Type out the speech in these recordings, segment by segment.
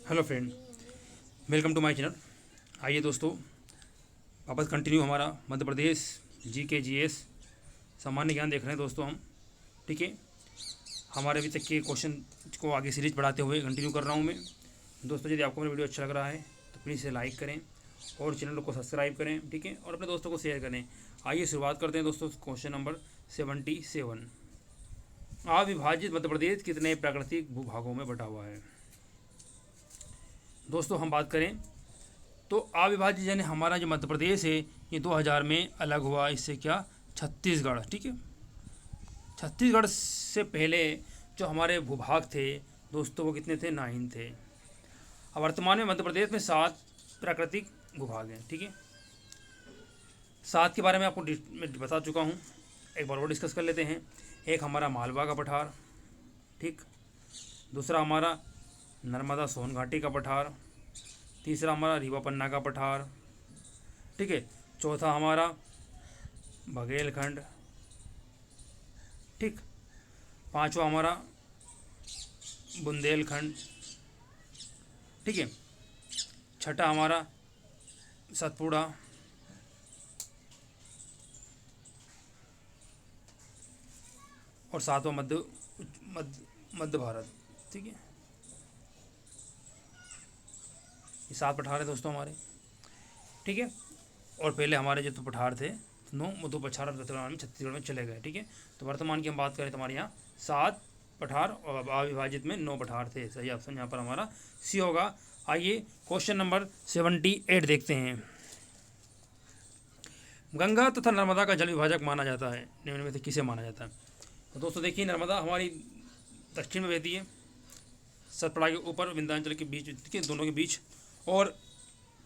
Hello friend, welcome to my channel. आइए दोस्तों, वापस कंटिन्यू हमारा मध्य प्रदेश जीके जीएस सामान्य ज्ञान देख रहे हैं दोस्तों हम। ठीक है, हमारे अभी तक के क्वेश्चन को आगे सीरीज बढ़ाते हुए कंटिन्यू कर रहा हूँ मैं। दोस्तों, यदि आपको मेरा वीडियो अच्छा लग रहा है तो प्लीज़ इसे लाइक करें और चैनल को सब्सक्राइब करें। ठीक है, और अपने दोस्तों को शेयर करें। आइए शुरुआत करते हैं दोस्तों। क्वेश्चन नंबर 77, अविभाजित मध्य प्रदेश कितने प्राकृतिक भूभागों में बटा हुआ है। दोस्तों, हम बात करें तो अविभाजित यानी हमारा जो मध्य प्रदेश है ये 2000 में अलग हुआ। इससे क्या, छत्तीसगढ़। ठीक है, छत्तीसगढ़ से पहले जो हमारे भूभाग थे दोस्तों वो कितने थे, 9 थे। अब वर्तमान में मध्य प्रदेश में 7 प्राकृतिक भूभाग हैं। ठीक है, 7 के बारे में आपको मैं बता चुका हूँ, एक बार और डिस्कस कर लेते हैं। एक हमारा मालवा का पठार, ठीक। दूसरा हमारा नर्मदा सोन घाटी का पठार। तीसरा हमारा रीवा पन्ना का पठार। ठीक है, चौथा हमारा बघेलखंड। ठीक, पांचवा हमारा बुंदेलखंड। ठीक है, छठा हमारा सतपुड़ा। और सातवां मध्य मध्य मध्य भारत। ठीक है, ये 7 पठार है दोस्तों हमारे। ठीक है, और पहले हमारे जो तो पठार थे 9 तो पठार वर्तमान में छत्तीसगढ़ में चले गए। ठीक है, तो वर्तमान की हम बात करें तो हमारे यहाँ 7 पठार और अविभाजित में 9 पठार थे। सही ऑप्शन यहाँ पर हमारा सी होगा। आइए क्वेश्चन नंबर 78 देखते हैं। गंगा तथा नर्मदा का जल विभाजक माना जाता है, निम्न में से किसे माना जाता है। तो दोस्तों देखिए, नर्मदा हमारी दक्षिण में बहती है, सतपुड़ा के ऊपर विंध्याचल के बीच, ठीक है, दोनों के बीच। और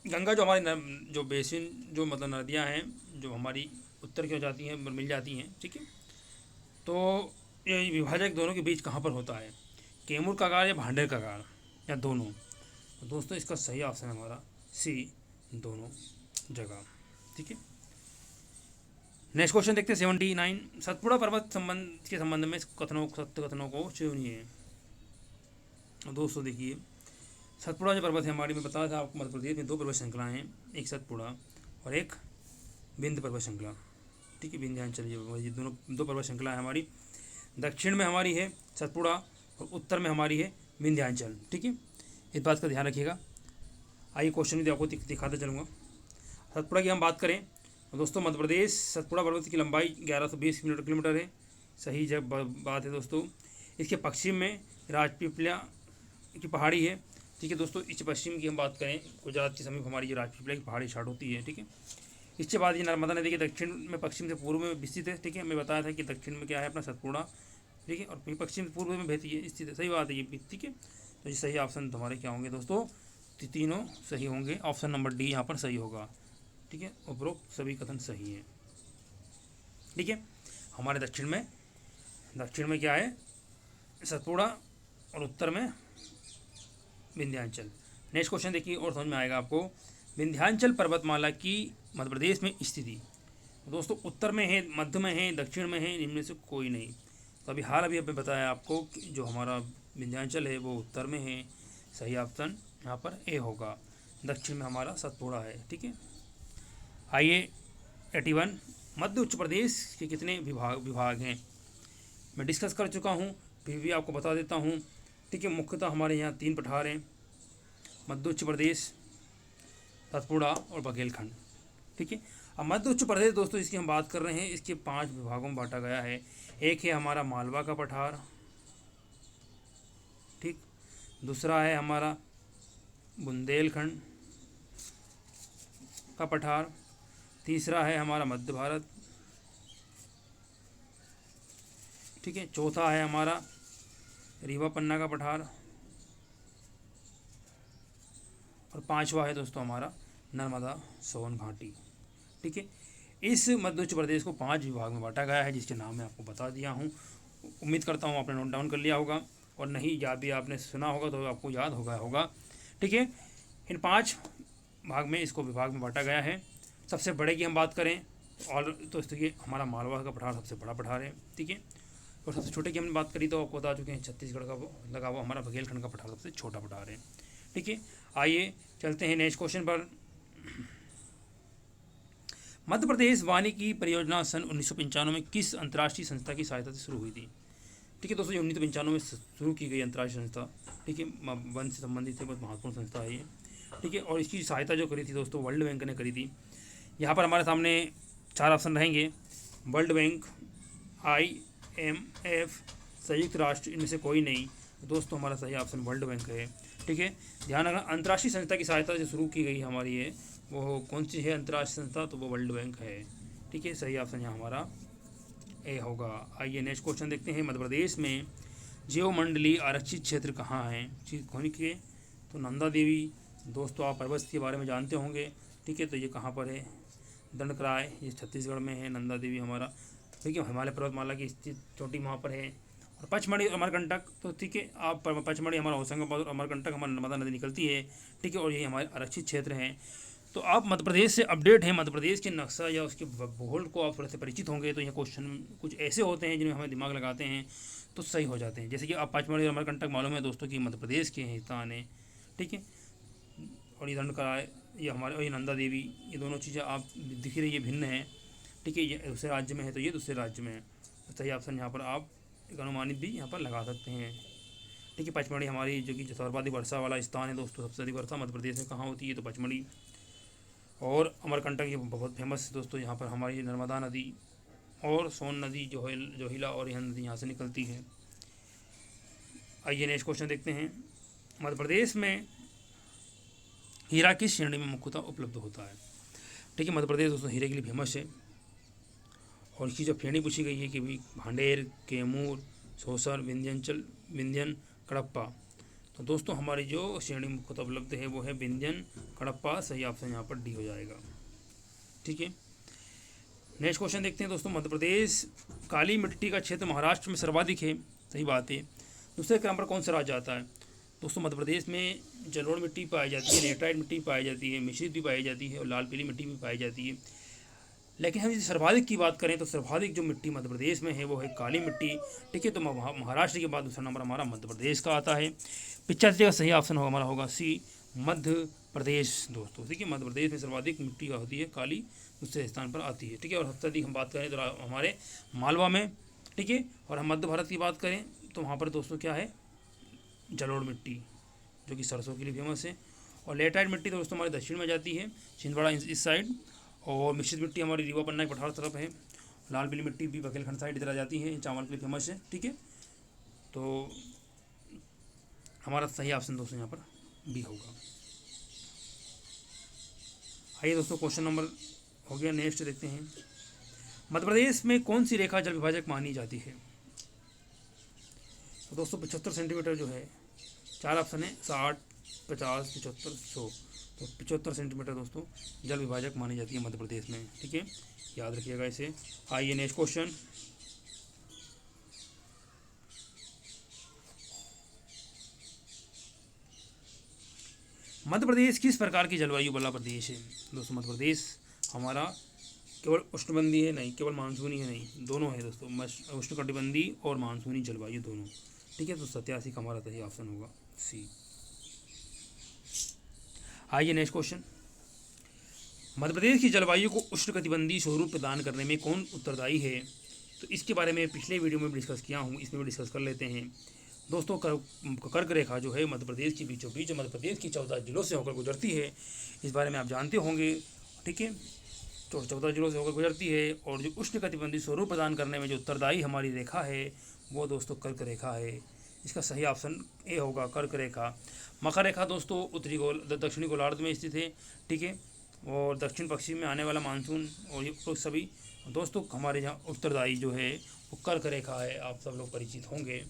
गंगा जो हमारी जो बेसिन जो मतलब नदियाँ हैं जो हमारी उत्तर की हो जाती हैं, मिल जाती हैं। ठीक है, तो ये विभाजक दोनों के बीच कहाँ पर होता है, कैमूर कगार या भांडेर कगार या दोनों। तो दोस्तों इसका सही ऑप्शन है हमारा सी, दोनों जगह। ठीक है, नेक्स्ट क्वेश्चन देखते हैं 79, सतपुड़ा पर्वत संबंध के संबंध में सत्य कथनों को चुनिए। दोस्तों देखिए, सतपुड़ा जो पर्वत है हमारी, में बताया था आपको, मध्य प्रदेश में 2 पर्वत श्रृंखलाएँ हैं, एक सतपुड़ा और एक विंध्य पर्वत श्रृंखला। ठीक है, विंध्याचल, ये दोनों 2 पर्वत श्रृंखला है हमारी। दक्षिण में हमारी है सतपुड़ा और उत्तर में हमारी है विंध्याचल। ठीक है, इस बात का ध्यान रखिएगा। आइए क्वेश्चन भी आपको दिखाते चलूँगा। सतपुड़ा की हम बात करें तो दोस्तों, मध्य प्रदेश सतपुड़ा पर्वत की लंबाई 1120 किलोमीटर है। सही जब बात है दोस्तों। इसके पश्चिम में राजपीपला की पहाड़ी है। ठीक है दोस्तों, इसके पश्चिम की हम बात करें, गुजरात के समीप हमारी जो राजपीपला की पहाड़ी स्टार्ट होती है। ठीक है, इसके बाद ये नर्मदा नदी के दक्षिण में पश्चिम से पूर्व में विस्तृत है। ठीक है, मैं बताया था कि दक्षिण में क्या है अपना सतपुड़ा। ठीक है, और पश्चिम से पूर्व में बहती है, स्थित है। सही बात है ये भी। ठीक है, तो ये सही ऑप्शन तुम्हारे क्या होंगे दोस्तों, तीनों सही होंगे। ऑप्शन नंबर डी यहाँ पर सही होगा। ठीक है, उपरोक्त सभी कथन सही हैं। ठीक है, हमारे दक्षिण में क्या है, सतपुड़ा और उत्तर में विंध्याचल। नेक्स्ट क्वेश्चन देखिए और समझ में आएगा आपको। विंध्याचल पर्वतमाला की मध्य प्रदेश में स्थिति दोस्तों उत्तर में है, मध्य में है, दक्षिण में है, इनमें से कोई नहीं। तो अभी हाल अभी बताया आपको कि जो हमारा विंध्याचल है वो उत्तर में है। सही ऑप्शन यहाँ पर ए होगा। दक्षिण में हमारा सतपुड़ा है। ठीक है, आइए 81, मध्य उच्च प्रदेश के कितने विभाग हैं। मैं डिस्कस कर चुका हूँ, फिर भी आपको बता देता हूँ। ठीक है, मुख्यतः हमारे यहाँ 3 पठार हैं, मध्य उच्च प्रदेश, सतपुड़ा और बघेलखंड। ठीक है, अब मध्य उच्च प्रदेश दोस्तों इसकी हम बात कर रहे हैं, इसके 5 विभागों में बांटा गया है। एक है हमारा मालवा का पठार। ठीक, दूसरा है हमारा बुंदेलखंड का पठार। तीसरा है हमारा मध्य भारत। ठीक है, चौथा है हमारा रीवा पन्ना का पठार और 5वां है दोस्तों हमारा नर्मदा सोन घाटी। ठीक है, इस मध्य उच्च प्रदेश को 5 विभाग में बांटा गया है, जिसके नाम मैं आपको बता दिया हूँ। उम्मीद करता हूँ आपने नोट डाउन कर लिया होगा, और नहीं याद भी आपने सुना होगा तो आपको याद होगा। ठीक है, इन 5 भाग में इसको विभाग में बांटा गया है। सबसे बड़े की हम बात करें और तो देखिए हमारा मालवा का पठार सबसे बड़ा पठार है। ठीक है, और सबसे छोटे की हमने बात करी तो आपको बता चुके हैं, छत्तीसगढ़ का लगा हुआ हमारा बघेलखंड का पठार सबसे छोटा पठार है। ठीक है, आइए चलते हैं नेक्स्ट क्वेश्चन पर। मध्य प्रदेश वानिकी परियोजना सन 1995 में किस अंतर्राष्ट्रीय संस्था की सहायता से शुरू हुई थी? ठीक है दोस्तों, ये 1995 में शुरू की गई अंतर्राष्ट्रीय संस्था, ठीक है, वन से संबंधित है, बहुत महत्वपूर्ण संस्था है ये, ठीक है। और इसकी सहायता जो करी थी दोस्तों वर्ल्ड बैंक ने करी थी। यहाँ पर हमारे सामने 4 ऑप्शन रहेंगे, वर्ल्ड बैंक, IMF, संयुक्त राष्ट्र, इनमें से कोई नहीं। दोस्तों हमारा सही ऑप्शन वर्ल्ड बैंक है, ठीक है। ध्यान रखना, अंतर्राष्ट्रीय संस्था की सहायता जो शुरू की गई हमारी है वो कौन सी है अंतर्राष्ट्रीय संस्था, तो वो वर्ल्ड बैंक है, ठीक है। सही ऑप्शन यहाँ हमारा ए होगा। आइए नेक्स्ट क्वेश्चन देखते हैं। मध्य प्रदेश में जीवमंडलीय आरक्षित क्षेत्र कहाँ है? कौन के, तो नंदा देवी। दोस्तों आप पर्वत के बारे में जानते होंगे, ठीक है, तो ये कहाँ पर है? दंडकराय, ये छत्तीसगढ़ में है। नंदा देवी हमारा, ठीक है, हिमालय पर्वतमाला की स्थित चोटी वहाँ पर है। और पचमढ़ी अमरकंटक, तो ठीक है, आप पचमढ़ी हमारा होशंगाबाद और अमरकंटक हमारा नर्मदा नदी निकलती है, ठीक है, और ये हमारे आरक्षित क्षेत्र हैं। तो आप मध्य प्रदेश से अपडेट हैं, मध्य प्रदेश के नक्शा या उसके भूगोल को आप थोड़े से परिचित होंगे, तो ये क्वेश्चन कुछ ऐसे होते हैं जिनमें हमें दिमाग लगाते हैं तो सही हो जाते हैं। जैसे कि आप पचमढ़ी और अमरकंटक मालूम है दोस्तों कि मध्य प्रदेश के हैं स्थान है, ठीक है। और ये दंडकराय, ये हमारे, और ये नंदा देवी, ये दोनों चीज़ें आप दिख रही है भिन्न है, ठीक है। ये दूसरे राज्य में है तो ये दूसरे राज्य में है, तो सही ऑप्शन यहाँ पर आप एक अनुमानित भी यहाँ पर लगा सकते हैं, ठीक है। पचमढ़ी हमारी जो कि सर्वाधिक वर्षा वाला स्थान है दोस्तों, सबसे अधिक वर्षा मध्य प्रदेश में कहाँ होती है, तो पचमढ़ी। और अमरकंटक ये बहुत फेमस है दोस्तों, यहाँ पर हमारी नर्मदा नदी और सोन नदी जोहिला और यह नदी यहाँ से निकलती है। आइए नेक्स्ट क्वेश्चन देखते हैं। मध्य प्रदेश में हीरा किस श्रेणी में मुख्यतः उपलब्ध होता है? ठीक है, मध्य प्रदेश दोस्तों हीरे के लिए फेमस है, और इसकी जो श्रेणी पूछी गई है कि भाई भांडेर, कैमूर, सौसर, विंध्यन, कडप्पा, तो दोस्तों हमारी जो श्रेणी मुख्यतः उपलब्ध है वो है विंध्यन कडप्पा। सही ऑप्शन यहाँ पर डी हो जाएगा, ठीक है। नेक्स्ट क्वेश्चन देखते हैं दोस्तों। मध्य प्रदेश काली मिट्टी का क्षेत्र महाराष्ट्र में सर्वाधिक है, सही बात है। दूसरे क्रम पर कौन सा राज्य आता है? दोस्तों मध्य प्रदेश में जलोढ़ मिट्टी पाई जाती है, लेटराइट मिट्टी पाई जाती है, मिश्रित भी पाई जाती है और लाल पीली मिट्टी भी पाई जाती है। लेकिन हम यदि सर्वाधिक की बात करें तो सर्वाधिक जो मिट्टी मध्य प्रदेश में है वो है काली मिट्टी, ठीक है। तो महाराष्ट्र के बाद दूसरा नंबर हमारा मध्य प्रदेश का आता है। 85 का सही ऑप्शन होगा हमारा होगा सी, मध्य प्रदेश दोस्तों, ठीक है। मध्य प्रदेश में सर्वाधिक मिट्टी का होती है काली, दूसरे स्थान पर आती है, ठीक है। और सबसे अधिक हम बात करें तो हमारे मालवा में, ठीक है। और हम मध्य भारत की बात करें तो वहाँ पर दोस्तों क्या है, जलोढ़ मिट्टी, जो कि सरसों के लिए फेमस है। और लेटराइट मिट्टी दोस्तों हमारे दक्षिण में जाती है, छिंदवाड़ा इस साइड। और मिश्रित मिट्टी हमारी रीवा पन्ना के पठार तरफ है। लाल पीली मिट्टी भी बघेलखंड साइड इधर आ जाती है, चावल के लिए फेमस है, ठीक है। तो हमारा सही ऑप्शन दोस्तों यहाँ पर बी होगा। आइए दोस्तों क्वेश्चन नंबर हो गया, नेक्स्ट देखते हैं। मध्य प्रदेश में कौन सी रेखा जल विभाजक मानी जाती है? तो दोस्तों 75 सेंटीमीटर जो है, 4 ऑप्शन है, 60, 50, 75, 100। तो 75 सेंटीमीटर दोस्तों जल विभाजक मानी जाती है मध्य प्रदेश में, ठीक है, याद रखिएगा इसे। आइए नेक्स्ट क्वेश्चन। मध्य प्रदेश किस प्रकार की जलवायु वाला प्रदेश है? दोस्तों मध्य प्रदेश हमारा केवल उष्णकटिबंधीय है नहीं, केवल मानसूनी है नहीं, दोनों है दोस्तों, उष्णकटिबंधीय और मानसूनी जलवायु दोनों, ठीक है। तो 87 का हमारा सही ऑप्शन होगा सी। आइए नेक्स्ट क्वेश्चन। मध्य प्रदेश की जलवायु को उष्णकटिबंधीय स्वरूप प्रदान करने में कौन उत्तरदायी है? तो इसके बारे में पिछले वीडियो में डिस्कस किया हूँ, इसमें भी डिस्कस कर लेते हैं दोस्तों। कर्क रेखा जो है मध्य प्रदेश के बीचों बीच मध्य प्रदेश की 14 जिलों से होकर गुजरती है, इस बारे में आप जानते होंगे, ठीक है। तो 14 जिलों से होकर गुजरती है, और जो उष्णकटिबंधीय स्वरूप प्रदान करने में जो उत्तरदायी हमारी रेखा है वो दोस्तों कर्क रेखा है। इसका सही ऑप्शन ए होगा, कर्क रेखा। मकर रेखा दोस्तों उत्तरी दक्षिणी गोलार्ध में स्थित है, ठीक है। और दक्षिण पश्चिम में आने वाला मानसून और ये सभी दोस्तों हमारे यहाँ उत्तरदायी जो है वो कर्क रेखा है, आप सब लोग परिचित होंगे,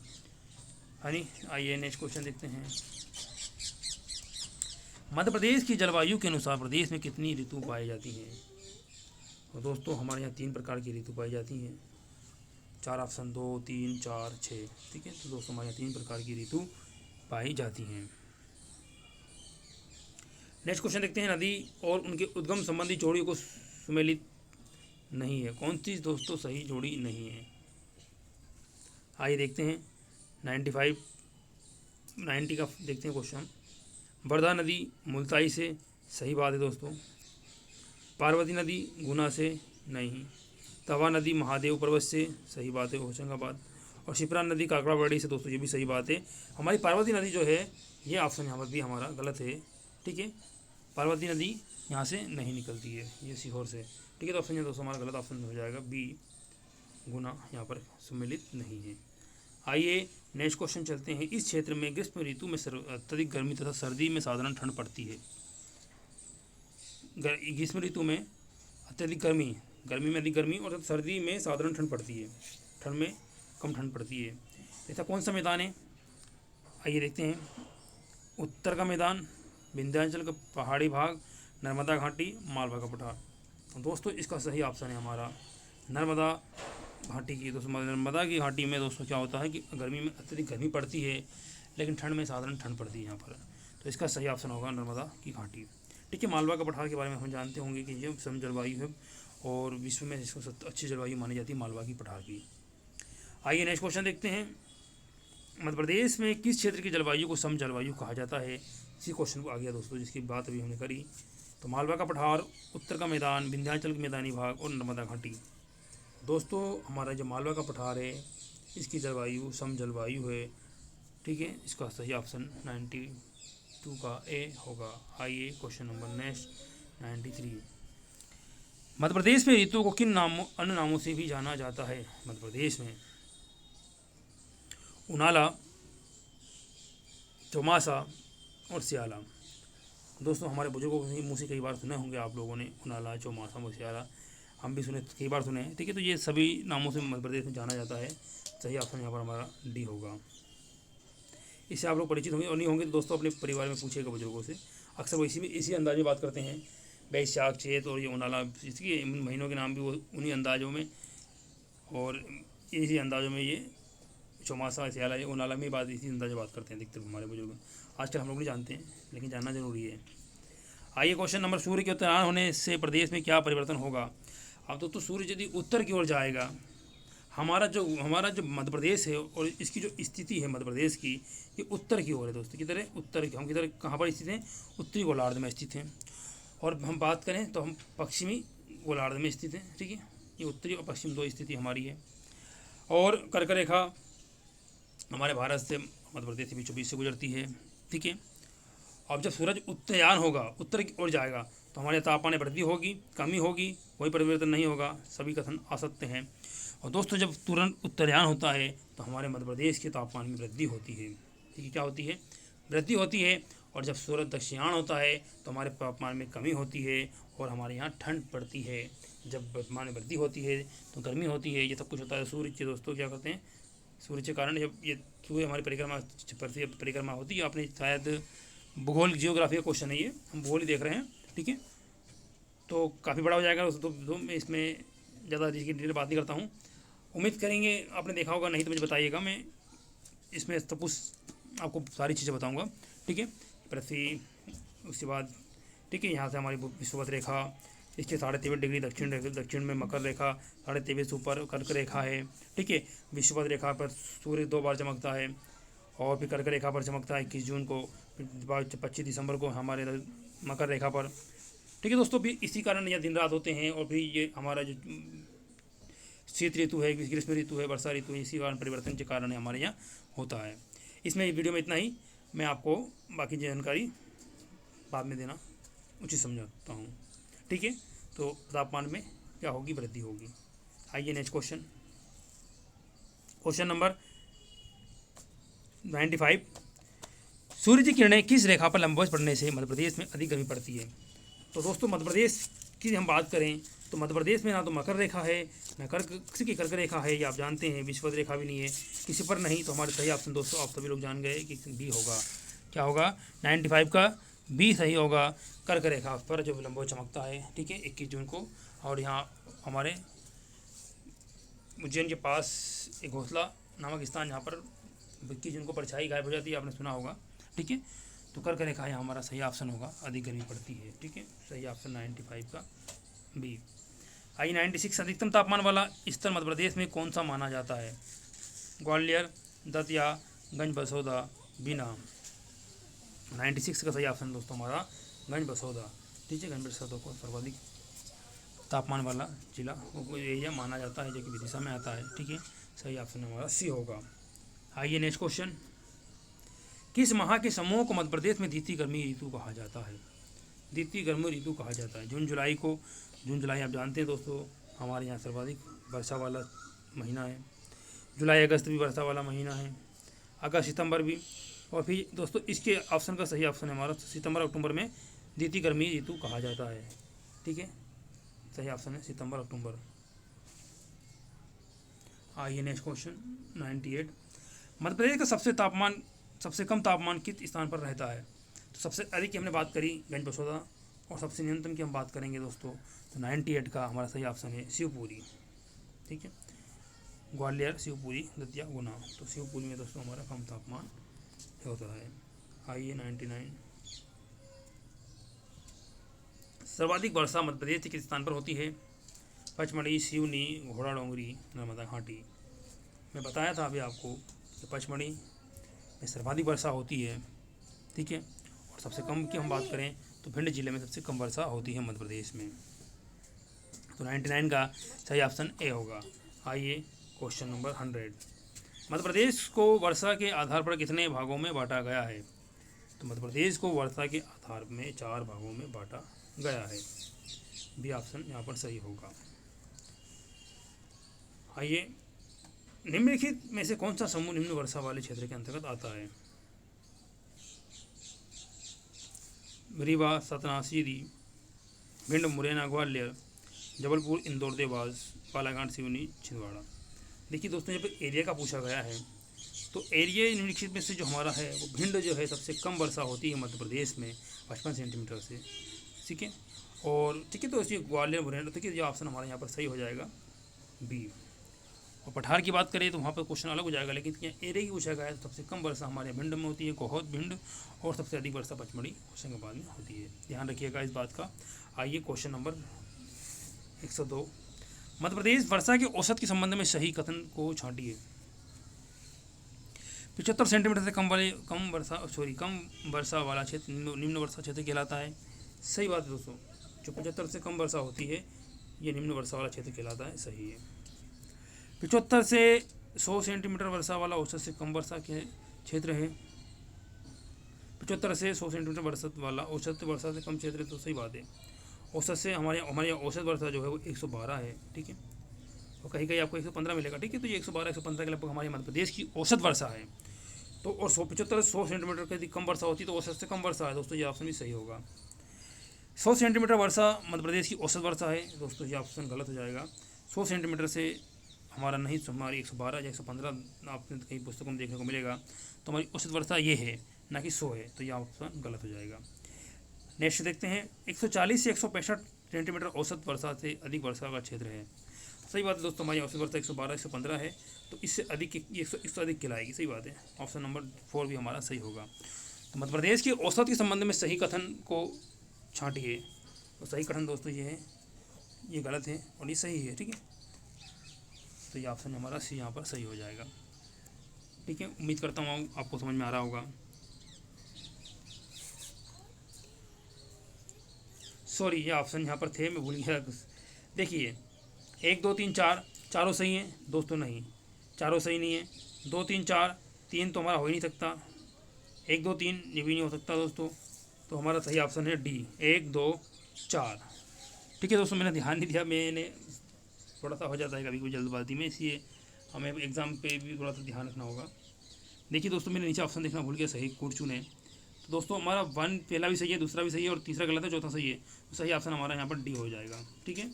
है नी। आइए नेक्स्ट क्वेश्चन देखते हैं। मध्य प्रदेश की जलवायु के अनुसार प्रदेश में कितनी ऋतु पाई जाती हैं? तो दोस्तों हमारे यहाँ 3 प्रकार की ऋतु पाई जाती हैं, 4 ऑप्शन, 2, 3, 4, 6, ठीक है। तो दोस्तों हमारे यहाँ 3 प्रकार की ऋतु पाई जाती हैं। नेक्स्ट क्वेश्चन देखते हैं। नदी और उनके उद्गम संबंधी जोड़ियों को सुमेलित नहीं है, कौन सी दोस्तों सही जोड़ी नहीं है? आइए देखते हैं। 90 का देखते हैं क्वेश्चन। वर्धा नदी मुल्ताई से, सही बात है दोस्तों। पार्वती नदी गुना से, नहीं। तवा नदी महादेव पर्वत से, सही बात है होशंगाबाद। और शिप्रा नदी काकड़ाबाड़ी से दोस्तों, ये भी सही बात है। हमारी पार्वती नदी जो है, ये ऑप्शन यहाँ पर भी हमारा गलत है, ठीक है। पार्वती नदी यहाँ से नहीं निकलती है, ये सीहोर से, ठीक है। तो ऑप्शन दोस्तों हमारा गलत ऑप्शन हो जाएगा, बी गुना यहाँ पर सम्मिलित नहीं है। आइए नेक्स्ट क्वेश्चन चलते हैं। इस क्षेत्र में ग्रीष्म ऋतु में अत्यधिक गर्मी तथा सर्दी में साधारण ठंड पड़ती है। ग्रीष्म ऋतु में अत्यधिक गर्मी में अधिक गर्मी और सर्दी में साधारण ठंड पड़ती है, ठंड में कम ठंड पड़ती है। ऐसा कौन सा मैदान है? आइए देखते हैं। उत्तर का मैदान, विंध्याचल का पहाड़ी भाग, नर्मदा घाटी, मालवा का पठार। दोस्तों इसका सही ऑप्शन है हमारा नर्मदा घाटी की। दोस्तों नर्मदा की घाटी में दोस्तों क्या होता है कि गर्मी में अत्यधिक गर्मी पड़ती है, लेकिन ठंड में साधारण ठंड पड़ती है यहाँ पर। तो इसका सही ऑप्शन होगा नर्मदा की घाटी, ठीक है। मालवा का पठार के बारे में हम जानते होंगे कि ये सम जलवायु है और विश्व में इसको सबसे अच्छी जलवायु मानी जाती है मालवा की पठार की। आइए नेक्स्ट क्वेश्चन देखते हैं। मध्य प्रदेश में किस क्षेत्र की जलवायु को सम जलवायु कहा जाता है? इसी क्वेश्चन को आ गया दोस्तों, जिसकी बात अभी हमने करी। तो मालवा का पठार, उत्तर का मैदान, विंध्याचल के मैदानी भाग और नर्मदा घाटी। दोस्तों हमारा जो मालवा का पठार है, इसकी जलवायु सम जलवायु है, ठीक है। इसका सही ऑप्शन 92 का ए होगा। आइए question number next 93। Madhya Pradesh में ऋतुओं को किन नामों अन्य नामों से भी जाना जाता है? मध्य प्रदेश में उनाला, चौमासा और सियाला। दोस्तों हमारे बुजुर्गों के मुँह से कई बार सुने होंगे आप लोगों ने, उनाला, चौमासा और सियाला, हम भी सुने, कई बार सुने हैं, ठीक है। तो ये सभी नामों से मध्य प्रदेश में जाना जाता है। सही ऑप्शन यहाँ पर हमारा डी होगा। इससे आप लोग परिचित होंगे और नहीं होंगे तो दोस्तों अपने परिवार में पूछेगा बुजुर्गों से। अक्सर वो इसी अंदाज में बात करते हैं, बैशाख, चैत और ये उनाला, इसकी महीनों के नाम भी वो उन्हीं अंदाज़ों में और इसी अंदाज़ों में ये चौमासा, सियाला, ये उनाला में बात इसी अंदाज में बात करते हैं अधिकतर हमारे बुजुर्ग। आजकल हम लोग नहीं जानते हैं, लेकिन जानना जरूरी है। आइए क्वेश्चन नंबर, सूर्य के उत्तरायण होने से प्रदेश में क्या परिवर्तन होगा? अब तो सूर्य यदि उत्तर की ओर जाएगा, हमारा जो मध्य प्रदेश है और इसकी जो स्थिति है मध्य प्रदेश की, ये उत्तर की ओर है दोस्तों। किधर है? उत्तर की। हम किधर कहाँ पर स्थित हैं? उत्तरी गोलार्ध में स्थित हैं। और हम बात करें तो हम पश्चिमी गोलार्ध में स्थित हैं, ठीक है। ये उत्तरी और पश्चिम दो स्थिति हमारी है। और कर्क रेखा हमारे भारत से मध्य प्रदेश के बीचों बीच से गुजरती है, ठीक है। अब जब सूरज उत्तरायण होगा, उत्तर की ओर जाएगा, तो हमारे तापमान में वृद्धि होगी, कमी होगी, कोई परिवर्तन नहीं होगा, सभी कथन असत्य हैं। और दोस्तों जब तुरंत उत्तरायण होता है तो हमारे मध्य प्रदेश के तापमान में वृद्धि होती है, ठीक है। क्या होती है? वृद्धि होती है। और जब सूरज दक्षिणायन होता है तो हमारे तापमान में कमी होती है और हमारे यहाँ ठंड पड़ती है। जब तापमान में वृद्धि होती है तो गर्मी होती है। ये सब कुछ होता है सूर्य के दोस्तों। क्या करते हैं? सूर्य के कारण जब ये सूर्य हमारी परिक्रमा होती है। आपने शायद भूगोल जियोग्राफी का क्वेश्चन है ये, हम भूगोल ही देख रहे हैं, ठीक है। तो काफ़ी बड़ा हो जाएगा तो मैं इसमें ज़्यादा डिटेल बात नहीं करता हूँ। उम्मीद करेंगे आपने देखा होगा, नहीं तो मुझे बताइएगा, मैं इसमें सब कुछ आपको सारी चीज़ें बताऊँगा, ठीक है। पृथ्वी, उसके बाद ठीक है, यहाँ से हमारी विषुवत रेखा, इसके 23.5 डिग्री दक्षिण में मकर रेखा, 23.5 ऊपर कर्क रेखा है, ठीक है। विषुवत रेखा पर सूर्य 2 बार चमकता है और फिर कर्क रेखा पर चमकता है 21 जून को, फिर 25 दिसंबर को हमारे मकर रेखा पर, ठीक है दोस्तों। भी इसी कारण यह दिन रात होते हैं। और फिर ये हमारा जो शीत ऋतु है, ग्रीष्म ऋतु है, वर्षा ऋतु है, इसी कारण परिवर्तन के कारण हमारे यहाँ होता है। इसमें वीडियो में इतना ही। मैं आपको बाकी जानकारी बाद में देना उचित समझता हूँ, ठीक है। तो तापमान में क्या होगी? वृद्धि होगी। आइए नेक्स्ट क्वेश्चन, क्वेश्चन नंबर 95। सूर्य की किरणें किस रेखा पर लंबवत पड़ने से मध्य प्रदेश में अधिक गर्मी पड़ती है? तो दोस्तों मध्य प्रदेश की हम बात करें तो मध्य प्रदेश में ना तो मकर रेखा है, ना किसी की कर्क रेखा है, ये आप जानते हैं। विषुवत रेखा भी नहीं है, किसी पर नहीं। तो हमारे सही ऑप्शन दोस्तों आप सभी लोग जान गए कि बी होगा। क्या होगा? 95 का बी सही होगा। कर्क रेखा पर जो लंबवत चमकता है, ठीक है, 21 जून को। और यहाँ हमारे उज्जैन के पास एक घोंसला नामक स्थान, जहाँ पर 21 जून को परछाई गायब हो जाती है, आपने सुना होगा, ठीक है। तो कर्क रेखा है हमारा सही ऑप्शन होगा, अधिक गर्मी पड़ती है, ठीक है। सही ऑप्शन 95 का बी। आइए 96। अधिकतम तापमान वाला स्थल मध्य प्रदेश में कौन सा माना जाता है? ग्वालियर, दतिया, गंज बसौदा, बीना। 96 का सही ऑप्शन दोस्तों हमारा गंज बसौदा। ठीक है, गंज बसौदा को सर्वाधिक तापमान वाला जिला एरिया माना जाता है, जो कि विदिशा में आता है। ठीक है, सही ऑप्शन हमारा सी होगा। आइए नेक्स्ट क्वेश्चन, किस माह के समूह को मध्य प्रदेश में द्वितीय गर्मी ऋतु कहा जाता है? द्वितीय गर्मी ऋतु कहा जाता है जून जुलाई को। जून जुलाई आप जानते हैं दोस्तों हमारे यहाँ सर्वाधिक वर्षा वाला महीना है। जुलाई अगस्त भी वर्षा वाला महीना है, अगस्त सितंबर भी। और फिर दोस्तों इसके ऑप्शन का सही ऑप्शन है हमारा सितंबर अक्टूबर में द्वितीय गर्मी ऋतु कहा जाता है। ठीक है, सही ऑप्शन है सितंबर अक्टूबर। आइए नेक्स्ट क्वेश्चन 98, मध्य प्रदेश का सबसे कम तापमान किस स्थान पर रहता है? तो सबसे अधिक की हमने बात करी गंज बसौदा, और सबसे न्यूनतम की हम बात करेंगे दोस्तों तो 98 का हमारा सही ऑप्शन है शिवपुरी। ठीक है, ग्वालियर, शिवपुरी, दतिया, गुना। तो शिवपुरी में दोस्तों हमारा कम तापमान होता है। आइए 99, सर्वाधिक वर्षा मध्य प्रदेश के किस स्थान पर होती है? पचमढ़ी, सिवनी, घोड़ा डोंगरी, नर्मदा घाटी। मैं बताया था अभी आपको कि पचमढ़ी में सर्वाधिक वर्षा होती है। ठीक है, और सबसे कम की हम बात करें तो भिंड जिले में सबसे कम वर्षा होती है मध्य प्रदेश में। तो 99 का सही ऑप्शन ए होगा। आइए क्वेश्चन नंबर 100, मध्य प्रदेश को वर्षा के आधार पर कितने भागों में बांटा गया है? तो मध्य प्रदेश को वर्षा के आधार में 4 भागों में बांटा गया है। बी ऑप्शन यहाँ पर सही होगा। आइए, निम्नलिखित में से कौन सा समूह निम्न वर्षा वाले क्षेत्र के अंतर्गत आता है? रीवा, सतना, सीधी, भिंड, मुरैना, ग्वालियर, जबलपुर, इंदौर, देवास, बालाघाट, सिवनी, छिंदवाड़ा। देखिए दोस्तों, जब एरिया का पूछा गया है तो एरिया निम्नलिखित में से जो हमारा है वो भिंड जो है सबसे कम वर्षा होती है मध्य प्रदेश में 55 सेंटीमीटर से। ठीक है, और ठीक है, तो इसलिए ग्वालियर, मुरैना, ठीक है, जो ऑप्शन हमारा यहाँ पर सही हो जाएगा बी। और पठार की बात करें तो वहाँ पर क्वेश्चन अलग हो जाएगा, लेकिन एरिया की पूछा गया है तो सबसे कम वर्षा हमारे भिंड में होती है, गोहद, भिंड, और सबसे अधिक वर्षा पचमढ़ी, होशंगाबाद में होती है। ध्यान रखिएगा इस बात का। आइए क्वेश्चन नंबर 102, मध्य प्रदेश वर्षा के औसत के संबंध में सही कथन को छांटिए। 75 सेंटीमीटर से कम वर्षा वाला क्षेत्र निम्न वर्षा क्षेत्र कहलाता है। सही बात है दोस्तों, जो 75 से कम वर्षा होती है ये निम्न वर्षा वाला क्षेत्र कहलाता है। सही है। 75 से 100 सेंटीमीटर वर्षा वाला औसत से कम वर्षा के क्षेत्र है। 75 से 100 सेंटीमीटर वर्षा वाला औसत वर्षा से कम क्षेत्र है, तो सही बात है। औसत से हमारे औसत वर्षा जो है वो 112 है। ठीक है, और कहीं कहीं आपको 115 मिलेगा। ठीक है, तो ये 112 115 के लगभग हमारे मध्य प्रदेश की औसत वर्षा है। तो और 75 से 100 सेंटीमीटर के यदि कम वर्षा होती है तो औसत से कम वर्षा है दोस्तों, ये ऑप्शन भी सही होगा। 100 सेंटीमीटर वर्षा मध्य प्रदेश की औसत वर्षा है दोस्तों, ये ऑप्शन गलत हो जाएगा। 100 सेंटीमीटर से हमारा नहीं, हमारी 112 या 115 आपने कई पुस्तकों में देखने को मिलेगा, तो हमारी औसत वर्षा ये है, ना कि 100 है, तो यह ऑप्शन गलत हो जाएगा। नेक्स्ट देखते हैं, 140 से 165 सेंटीमीटर औसत वर्षा से अधिक वर्षा का क्षेत्र है। सही बात है दोस्तों, हमारी औसत वर्षा 112 115 है, तो इससे अधिक 100 अधिक कहलाएगी। सही बात है, ऑप्शन नंबर 4 भी हमारा सही होगा। तो मध्य प्रदेश की औसत के संबंध में सही कथन को छांटिए। तो सही कथन दोस्तों ये है, ये गलत है और ये सही है। ठीक है, तो ये ऑप्शन हमारा सी यहाँ पर सही हो जाएगा। ठीक है, उम्मीद करता हूँ आपको समझ में आ रहा होगा। सॉरी, ये ऑप्शन यहाँ पर थे, मैं भूल गया। देखिए 1 2 3 4 चारों सही हैं दोस्तों, नहीं चारों सही नहीं है। 2 3 4 3 तो हमारा हो ही नहीं सकता, 1 2 3 ये भी नहीं हो सकता दोस्तों। तो हमारा सही ऑप्शन है डी, 1 2 4। ठीक है दोस्तों, मैंने ध्यान नहीं दिया, मैंने थोड़ा सा हो जाता है कभी कोई जल्दबाजी में, इसलिए हमें एग्ज़ाम पे भी थोड़ा सा ध्यान रखना होगा। देखिए दोस्तों, मैंने नीचे ऑप्शन देखना भूल गया, सही कोड चुने। तो दोस्तों हमारा 1 पहला भी सही है, दूसरा भी सही है और तीसरा गलत है, चौथा सही है। तो सही ऑप्शन हमारा यहाँ पर डी हो जाएगा। ठीक है,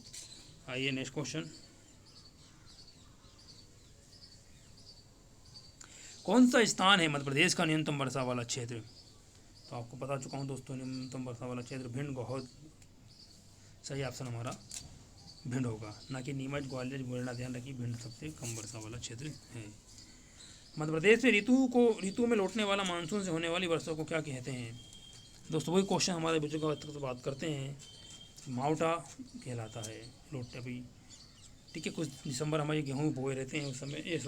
आइए नेक्स्ट क्वेश्चन, कौन सा स्थान है मध्य प्रदेश का न्यूनतम वर्षा वाला क्षेत्र? तो आपको बता चुका हूँ दोस्तों, न्यूनतम वर्षा वाला क्षेत्र भिंड, गोहद। सही ऑप्शन हमारा भिंड होगा, ना कि नीमच, ग्वालियर, मुरैना। ध्यान रखिए, भिंड सबसे कम वर्षा वाला क्षेत्र है। मध्य प्रदेश में ऋतु में लौटने वाला मानसून से होने वाली वर्षा को क्या कहते हैं? दोस्तों वही क्वेश्चन हमारे बच्चों का से बात करते हैं, मावठा कहलाता है लौट अभी। ठीक है, कुछ दिसंबर हमारे गेहूँ बोए रहते हैं उस समय,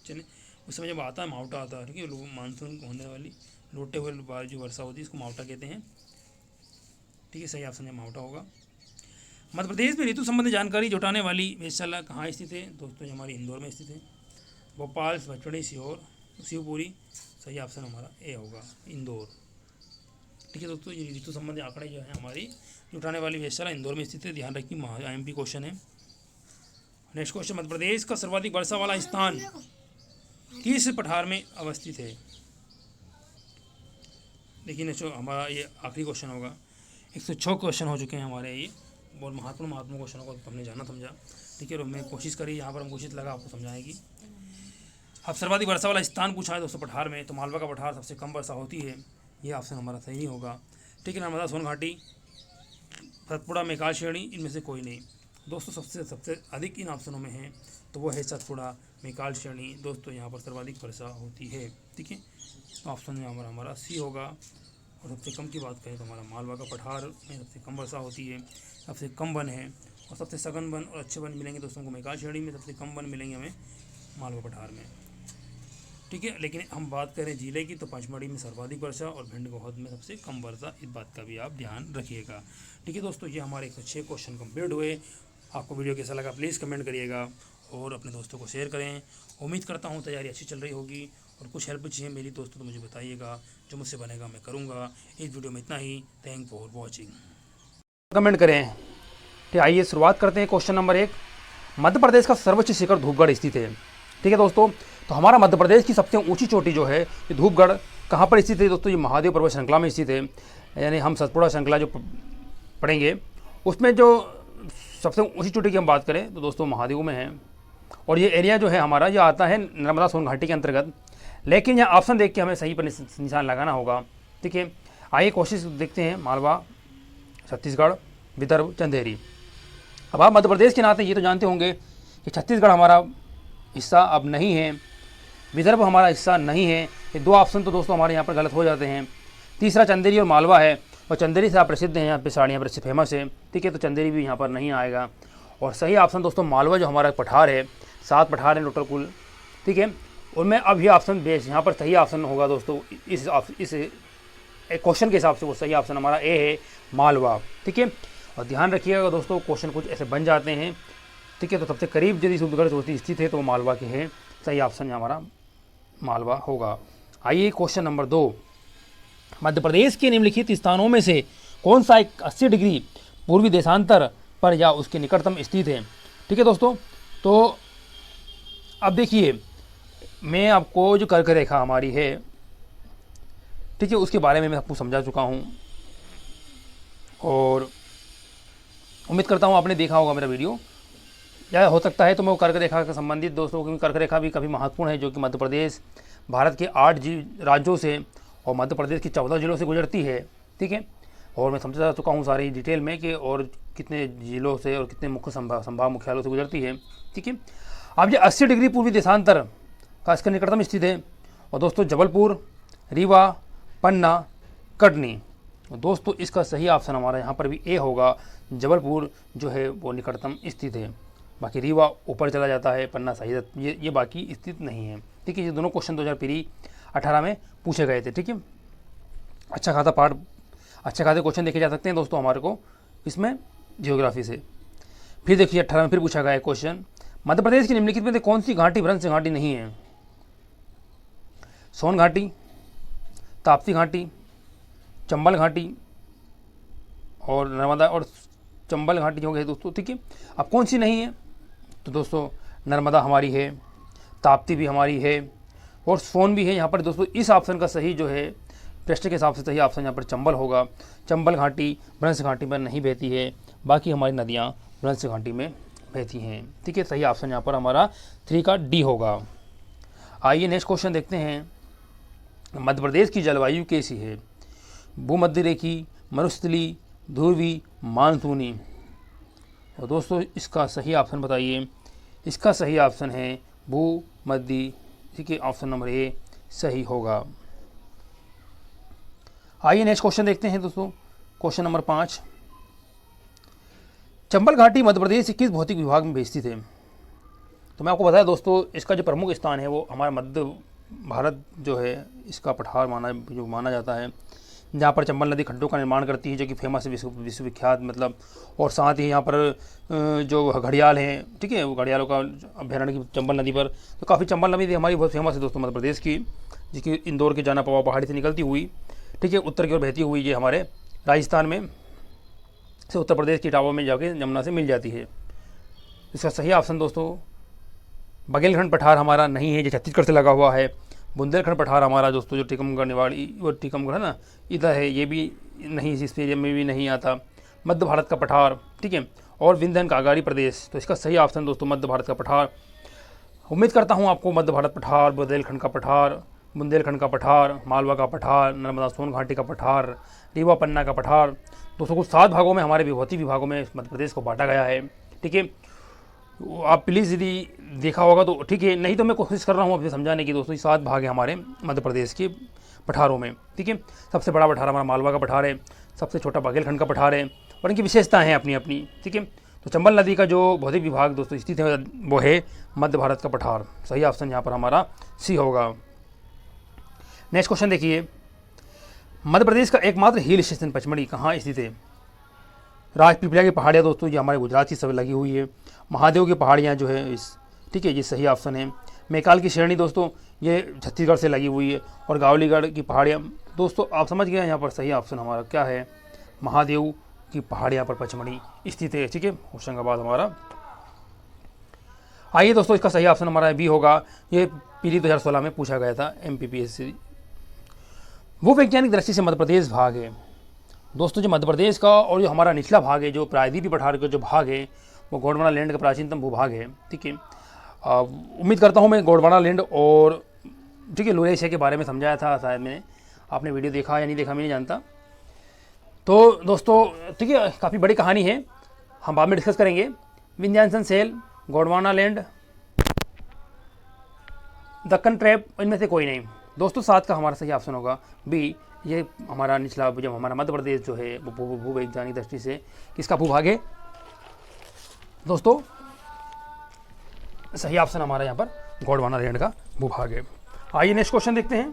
चने, उस समय जब आता है मावठा आता है। ठीक है, मानसून होने वाली लौटते हुए बारिश जो वर्षा होती है इसको मावठा कहते हैं। ठीक है, सही ऑप्शन है मावठा होगा। मध्य प्रदेश में ऋतु संबंधी जानकारी जुटाने वाली वेधशाला कहाँ स्थित है? दोस्तों ये हमारी इंदौर में स्थित है। भोपाल, भटवड़ी, सीहोर, शिवपुरी, सही ऑप्शन हमारा ए होगा, इंदौर। ठीक है दोस्तों, ये ऋतु संबंधी आंकड़े जो है हमारी जुटाने वाली वेधशाला इंदौर में स्थित है, ध्यान रखिए, IMP क्वेश्चन है। नेक्स्ट क्वेश्चन, मध्य प्रदेश का सर्वाधिक वर्षा वाला स्थान किस पठार में अवस्थित है? देखिए नेक्स्ट हमारा ये आखिरी क्वेश्चन होगा। 106 क्वेश्चन हो चुके हैं हमारे, ये बहुत महत्वपूर्ण क्वेश्चनों को हमने जाना समझा। ठीक है, और मैं कोशिश करी यहाँ पर हम कोशिश लगा आपको समझाएगी। अब सर्वाधिक वर्षा वाला स्थान पूछा है दोस्तों पठार में, तो मालवा का पठार सबसे कम वर्षा होती है, ये ऑप्शन हमारा सही होगा। ठीक है, नर्मदा, सोन घाटी, सतपुड़ा, मेकाल श्रेणी, इनमें से कोई नहीं। दोस्तों सबसे अधिक इन ऑप्शनों में है तो वो है सतपुड़ा, मेकाल श्रेणी। दोस्तों यहाँ पर सर्वाधिक वर्षा होती है। ठीक है, तो ऑप्शन हमारा सी होगा। और सबसे कम की बात करें तो हमारा मालवा का पठार में सबसे कम वर्षा होती है, सबसे कम वन है, और सबसे सघन वन और अच्छे वन मिलेंगे दोस्तों को मेकाल श्रेणी में, सबसे कम वन मिलेंगे हमें मालवा पठार में। ठीक है, लेकिन हम बात करें जिले की तो पचमढ़ी में सर्वाधिक वर्षा और भिंड गोहद में सबसे कम वर्षा, इस बात का भी आप ध्यान रखिएगा। ठीक है दोस्तों, ये हमारे 106 क्वेश्चन कंप्लीट हुए। आपको वीडियो कैसा लगा प्लीज़ कमेंट करिएगा और अपने दोस्तों को शेयर करें। उम्मीद करता हूँ तैयारी अच्छी चल रही होगी, और कुछ हेल्प चाहिए मेरी दोस्तों तो मुझे बताइएगा, जो मुझसे बनेगा मैं करूँगा। इस वीडियो में इतना ही। Thank for watching. कमेंट करें। ठीक, आइए शुरुआत करते हैं। क्वेश्चन नंबर 1, मध्य प्रदेश का सर्वोच्च शिखर धूपगढ़ स्थित है। ठीक है दोस्तों, तो हमारा मध्य प्रदेश की सबसे ऊंची चोटी जो है ये धूपगढ़ कहाँ पर स्थित है? दोस्तों ये महादेव पर्वत श्रृंखला में स्थित है, यानी हम सतपुड़ा श्रृंखला जो पढ़ेंगे उसमें जो सबसे ऊंची चोटी की हम बात करें तो दोस्तों महादेव में है। और ये एरिया जो है हमारा ये आता है नर्मदा सोन घाटी के अंतर्गत। लेकिन यहाँ ऑप्शन देख के हमें सही पर निशान लगाना होगा। ठीक है, आइए कोशिश देखते हैं। मालवा, छत्तीसगढ़, विदर्भ, चंदेरी। अब आप मध्य प्रदेश के नाते ये तो जानते होंगे कि छत्तीसगढ़ हमारा हिस्सा अब नहीं है, विदर्भ हमारा हिस्सा नहीं है। ये दो ऑप्शन तो दोस्तों हमारे यहाँ पर गलत हो जाते हैं। तीसरा चंदेरी और मालवा है, और चंदेरी से आप प्रसिद्ध हैं, यहाँ पे साड़ियाँ प्रसिद्ध फेमस है। ठीक है, तो चंदेरी भी यहाँ पर नहीं आएगा। और सही ऑप्शन दोस्तों मालवा जो हमारा पठार है, 7 पठार हैं टोटल कुल। ठीक है, उनमें अब ये ऑप्शन बेस यहाँ पर सही ऑप्शन होगा दोस्तों, इस क्वेश्चन के हिसाब से वो सही ऑप्शन हमारा ए है, मालवा। ठीक है, और ध्यान रखिएगा दोस्तों क्वेश्चन कुछ ऐसे बन जाते हैं। ठीक है, तो सबसे करीब यदि धूपगढ़ चोटी स्थित है तो वो मालवा के है, सही ऑप्शन हमारा मालवा होगा। आइए क्वेश्चन नंबर 2, मध्य प्रदेश के निम्नलिखित स्थानों में से कौन सा एक 80 डिग्री पूर्वी देशांतर पर या उसके निकटतम स्थित है? ठीक है दोस्तों, तो अब देखिए मैं आपको जो कर्क रेखा हमारी है, ठीक है, उसके बारे में मैं आपको समझा चुका हूँ, और उम्मीद करता हूँ आपने देखा होगा मेरा वीडियो, या हो सकता है तो मैं कर्क रेखा से संबंधित दोस्तों, क्योंकि कर्क रेखा भी काफ़ी महत्वपूर्ण है, जो कि मध्य प्रदेश भारत के 8 राज्यों से और मध्य प्रदेश के 14 जिलों से गुजरती है। ठीक है, और मैं समझा चुका हूँ सारी डिटेल में कि और कितने जिलों से और कितने मुख्य संभाग मुख्यालयों से गुजरती है। ठीक है, अब ये 80 डिग्री पूर्वी देशांतर का इसका निकटतम स्थित है, और दोस्तों जबलपुर, रीवा, पन्ना, कटनी। दोस्तों इसका सही ऑप्शन हमारा यहाँ पर भी ए होगा, जबलपुर जो है वो निकटतम स्थित है। बाकी रीवा ऊपर चला जाता है, पन्ना सही ये बाकी स्थित नहीं है। ठीक है, ये दोनों क्वेश्चन 2018 में पूछे गए थे। ठीक है, अच्छा खासा क्वेश्चन देखे जा सकते हैं दोस्तों हमारे को इसमें जियोग्राफी से। फिर देखिए 18 में फिर पूछा गया है क्वेश्चन, मध्य प्रदेश की निम्नलिखित में से कौन सी घाटी भ्रंश घाटी नहीं है? सोन घाटी, ताप्ती घाटी, चंबल घाटी और नर्मदा और चंबल घाटी हो गए दोस्तों। ठीक है, अब कौन सी नहीं है? तो दोस्तों नर्मदा हमारी है, ताप्ती भी हमारी है, और सोन भी है यहाँ पर दोस्तों। इस ऑप्शन का सही जो है प्रश्न के हिसाब से सही ऑप्शन यहाँ पर चंबल होगा। चंबल घाटी भ्रंश घाटी में नहीं बहती है, बाकी हमारी नदियाँ भ्रंश घाटी में बहती हैं। ठीक है, सही ऑप्शन यहाँ पर हमारा 3 का डी होगा। आइए नेक्स्ट क्वेश्चन देखते हैं, मध्य प्रदेश की जलवायु कैसी है? भूमध्य रेखी, मरुस्थली, ध्रुवी, मानसूनी। और दोस्तों इसका सही ऑप्शन बताइए। इसका सही ऑप्शन है भूमध्य। ठीक है, ऑप्शन नंबर ए सही होगा। आइए नेक्स्ट क्वेश्चन देखते हैं दोस्तों, क्वेश्चन नंबर 5, चंबल घाटी मध्य प्रदेश के किस भौतिक विभाग में स्थित है? तो मैं आपको बताया दोस्तों, इसका जो प्रमुख स्थान है वो हमारा मध्य भारत जो है इसका पठार माना जाता है, जहाँ पर चंबल नदी खड्डों का निर्माण करती है, जो कि फेमस है, विश्वविख्यात मतलब। और साथ ही यहाँ पर जो घड़ियाल हैं, ठीक है, वो घड़ियालों का अभ्यारण्य की चंबल नदी पर, तो काफ़ी चंबल नदी हमारी बहुत फेमस है दोस्तों मध्य प्रदेश की, जिसकी इंदौर के जाना पवा पहाड़ी से निकलती हुई, ठीक है, उत्तर की ओर बहती हुई ये हमारे राजस्थान में से उत्तर प्रदेश की टावर में जाके यमुना से मिल जाती है। इसका सही ऑप्शन दोस्तों बघेलखंड पठार हमारा नहीं है, जो छत्तीसगढ़ से लगा हुआ है। बुंदेलखंड पठार हमारा दोस्तों जो टीकमगढ़ निवाड़ी वो टीकमगढ़ है ना, इधर है, ये भी नहीं, इस एरिया में भी नहीं आता। मध्य भारत का पठार, ठीक है, और विंध्यन कागाड़ी प्रदेश, तो इसका सही ऑप्शन दोस्तों मध्य भारत का पठार। उम्मीद करता हूँ आपको मध्य भारत पठार, बुंदेलखंड का पठार, बुंदेलखंड का पठार, मालवा का पठार, नर्मदा सोन घाटी का पठार, रीवा पन्ना का पठार, दोस्तों कुछ 7 भागों में हमारे विभूति विभागों में मध्य प्रदेश को बांटा गया है, ठीक है। आप प्लीज़ यदि देखा होगा तो ठीक है, नहीं तो मैं कोशिश कर रहा हूँ आपसे समझाने की दोस्तों। 7 भाग है हमारे मध्य प्रदेश के पठारों में, ठीक है। सबसे बड़ा पठार हमारा मालवा का पठार है, सबसे छोटा बघेलखंड का पठार है, और इनकी विशेषताएं हैं अपनी अपनी, ठीक है। तो चंबल नदी का जो भौतिक विभाग दोस्तों स्थित है वो है मध्य भारत का पठार। सही ऑप्शन यहाँ पर हमारा सी होगा। नेक्स्ट क्वेश्चन देखिए, मध्य प्रदेश का एकमात्र हिल स्टेशन पचमढ़ी कहाँ स्थित है? राजपीपला की पहाड़ियाँ दोस्तों ये हमारे गुजरात की सब लगी हुई है। महादेव की पहाड़ियाँ जो है इस, ठीक है, ये सही ऑप्शन है। मैकाल की श्रेणी दोस्तों ये छत्तीसगढ़ से लगी हुई है। और गावलीगढ़ की पहाड़ियाँ दोस्तों आप समझ गए, यहाँ पर सही ऑप्शन हमारा क्या है, महादेव की पहाड़ियाँ पर पचमढ़ी स्थित है, ठीक है, होशंगाबाद हमारा। आइए दोस्तों इसका सही ऑप्शन हमारा बी होगा। ये पीली 2016 में पूछा गया था MPPSC। वो वैज्ञानिक दृष्टि से मध्य प्रदेश भाग है दोस्तों, जो मध्य प्रदेश का और जो हमारा निचला भाग है, जो प्रायद्वीपीय पठार का जो भाग है, वो गोंडवाना लैंड का प्राचीनतम भूभाग है, ठीक है। उम्मीद करता हूँ मैं गोंडवाना लैंड और, ठीक है, लोहिया एशिया के बारे में समझाया था शायद मैंने, आपने वीडियो देखा या नहीं देखा मैं नहीं जानता। तो दोस्तों ठीक है, काफ़ी बड़ी कहानी है, हम बाद में डिस्कस करेंगे। विंध्याचल सेल, गोंडवाना लैंड, दक्कन ट्रैप, इनमें से कोई नहीं दोस्तों। 7 का हमारा सही ऑप्शन होगा बी। ये हमारा निचला जब हमारा मध्य प्रदेश जो है वो भूवैज्ञानिक दृष्टि से किसका भूभाग है दोस्तों? सही ऑप्शन हमारा यहाँ पर गोंडवाना लैंड का भूभाग है। आइए नेक्स्ट क्वेश्चन देखते हैं।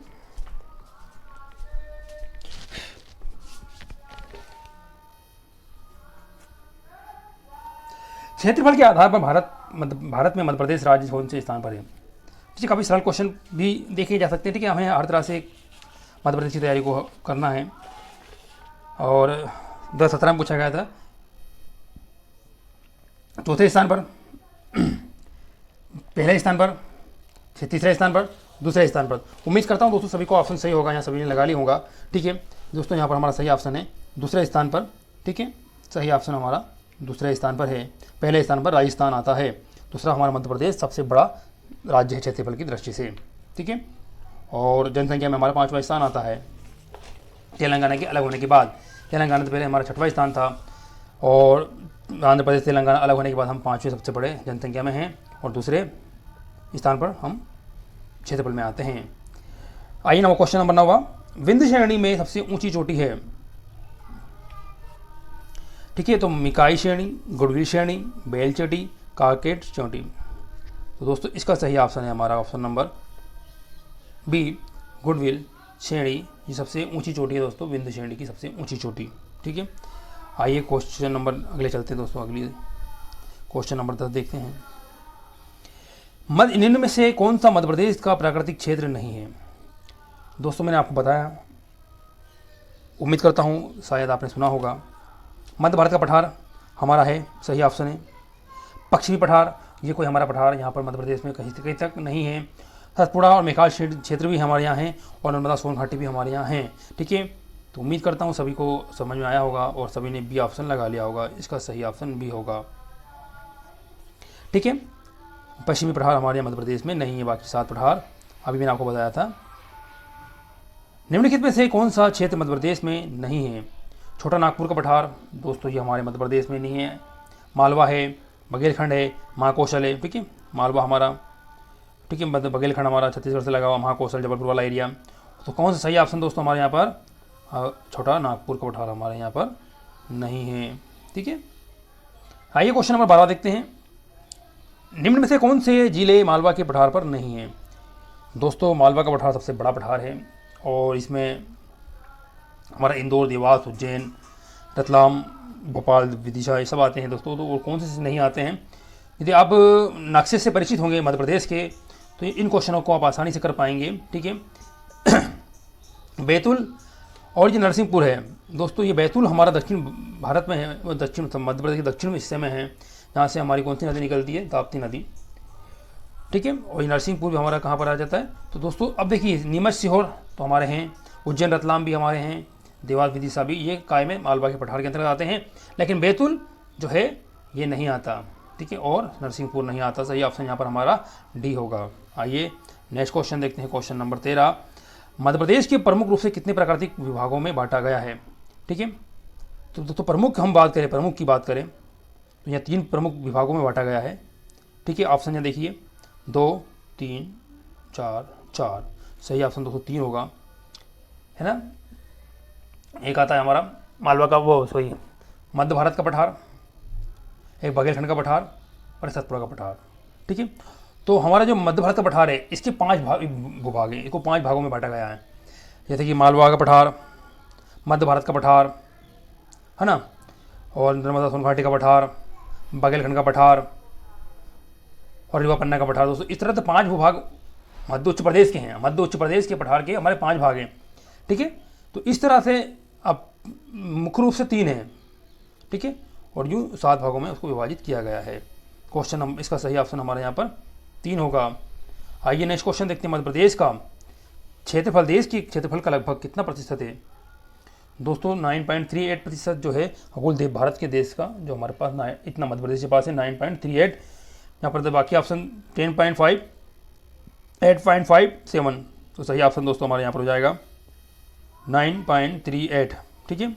क्षेत्रफल के आधार पर भारत में मध्य प्रदेश राज्य कौन से स्थान पर है? ठीक है, काफ़ी सरल क्वेश्चन भी देखे जा सकते हैं, ठीक है। हमें हर तरह से मध्य प्रदेश की तैयारी को करना है। और 2017 में पूछा गया था। चौथे स्थान पर, पहले स्थान पर, तीसरे स्थान पर, दूसरे स्थान पर। उम्मीद करता हूँ दोस्तों सभी को ऑप्शन सही होगा, यहाँ सभी ने लगा लिया होगा, ठीक है दोस्तों। यहाँ पर हमारा सही ऑप्शन है दूसरे स्थान पर, ठीक है, सही ऑप्शन हमारा दूसरे स्थान पर है। पहले स्थान पर राजस्थान आता है। दूसरा हमारा मध्य प्रदेश सबसे बड़ा राज्य है क्षेत्रफल की दृष्टि से, ठीक है। और जनसंख्या में हमारा 5वां स्थान आता है तेलंगाना के अलग होने के बाद। तेलंगाना से पहले हमारा 6वां स्थान था, और आंध्र प्रदेश तेलंगाना अलग होने के बाद हम 5वें सबसे बड़े जनसंख्या में हैं, और दूसरे स्थान पर हम क्षेत्रफल में आते हैं। आइए ना, क्वेश्चन नंबर 9। विंध्य श्रेणी में सबसे ऊंची चोटी है, ठीक है, तो मिकाई श्रेणी, गुडविल श्रेणी, बेलचोटी, काकेट चोटी। तो दोस्तों इसका सही ऑप्शन है हमारा ऑप्शन नंबर बी, गुडविल श्रेणी। ये सबसे ऊंची चोटी है दोस्तों, विंध्य श्रेणी की सबसे ऊंची चोटी, ठीक है। आइए क्वेश्चन नंबर अगले चलते हैं दोस्तों। अगली क्वेश्चन नंबर 10 देखते हैं। निम्न में से कौन सा मध्य प्रदेश का प्राकृतिक क्षेत्र नहीं है? दोस्तों मैंने आपको बताया, उम्मीद करता हूँ शायद आपने सुना होगा। मध्य भारत का पठार हमारा है, सही ऑप्शन है। पश्चिमी पठार, ये कोई हमारा पठार यहाँ पर मध्य प्रदेश में कहीं तक नहीं है। सतपुड़ा और मेकाल क्षेत्र भी हमारे यहाँ हैं, और नर्मदा सोन घाटी भी हमारे यहाँ हैं, ठीक है। तो उम्मीद करता हूँ सभी को समझ में आया होगा और सभी ने बी ऑप्शन लगा लिया होगा। इसका सही ऑप्शन बी होगा, ठीक है। पश्चिमी पठार हमारे यहाँ मध्य प्रदेश में नहीं है, बाकी 7 पठार अभी मैंने आपको बताया था। निम्नलिखित में से कौन सा क्षेत्र मध्य प्रदेश में नहीं है? छोटा नागपुर का पठार दोस्तों ये हमारे मध्य प्रदेश में नहीं है। मालवा है, बघेलखंड है, महाकौशल है, ठीक है। मालवा हमारा, ठीक है, बघेलखंड हमारा छत्तीसगढ़ से लगा हुआ, महाकौशल जबलपुर वाला एरिया। तो कौन सा सही ऑप्शन दोस्तों हमारे यहाँ पर? छोटा नागपुर का पठार हमारे यहाँ पर नहीं है, ठीक है। आइए क्वेश्चन नंबर 12 देखते हैं। निम्न में से कौन से जिले मालवा के पठार पर नहीं है? दोस्तों मालवा का पठार सबसे बड़ा पठार है और इसमें हमारा इंदौर, देवास, उज्जैन, रतलाम, भोपाल, विदिशा ये सब आते हैं दोस्तों। तो और कौन से नहीं आते हैं? यदि आप नक्शे से परिचित होंगे मध्य प्रदेश के तो इन क्वेश्चनों को आप आसानी से कर पाएंगे। ठीक है। बैतूल और ये नरसिंहपुर है दोस्तों। ये बैतूल हमारा दक्षिण भारत में है, वो दक्षिण मध्य प्रदेश के दक्षिण हिस्से में है, जहाँ से हमारी कौन सी नदी निकलती है? ताप्ती नदी। ठीक है। और ये नरसिंहपुर भी हमारा कहाँ पर आ जाता है? तो दोस्तों अब देखिए, नीमच, सीहोर तो हमारे हैं, उज्जैन, रतलाम भी हमारे हैं, देवास, विदिशा भी ये काय में मालवा के पठार के अंतर्गत आते हैं। लेकिन बैतूल जो है ये नहीं आता। ठीक है। और नरसिंहपुर नहीं आता। सही ऑप्शन यहाँ पर हमारा डी होगा। आइए नेक्स्ट क्वेश्चन देखते हैं। क्वेश्चन नंबर 13, मध्य प्रदेश के प्रमुख रूप से कितने प्राकृतिक विभागों में बांटा गया है? ठीक है। तो प्रमुख हम बात करें, प्रमुख की बात करें तो यहाँ 3 प्रमुख विभागों में बांटा गया है। ठीक है। ऑप्शन यहाँ देखिए 2, 3, 4। सही ऑप्शन दोस्तों 3 होगा, है ना। एक आता है हमारा मालवा का, वो सॉरी मध्य भारत का पठार, एक बघेलखंड का पठार और सतपुड़ा का पठार। ठीक है। तो हमारा जो मध्य भारत का पठार है इसके 5 भूभाग हैं, इसको 5 भागों में बांटा गया है। जैसे कि मालवा का पठार, मध्य भारत का पठार, है ना, और नर्मदा सोन घाटी का पठार, बघेलखंड का पठार और रीवा पन्ना का पठार। दोस्तों इस तरह से 5 भूभाग मध्य उच्च प्रदेश के हैं। मध्य उच्च प्रदेश के पठार के हमारे 5 भाग हैं। ठीक है। तो इस तरह से अब मुख्य रूप से 3 हैं। ठीक है। और यूँ 7 भागों में उसको विभाजित किया गया है। क्वेश्चन हम इसका सही ऑप्शन हमारे यहाँ पर 3 होगा। आइए नेक्स्ट क्वेश्चन देखते हैं। मध्य प्रदेश का क्षेत्रफल, देश के क्षेत्रफल का लगभग कितना प्रतिशत है? दोस्तों 9.38% जो है कुल भारत के देश का, जो हमारे पास इतना मध्य प्रदेश के पास है 9.38। यहाँ पर बाकी ऑप्शन 10.5, 8.5, 7। तो सही ऑप्शन दोस्तों हमारे यहाँ पर हो जाएगा 9.38। ठीक है।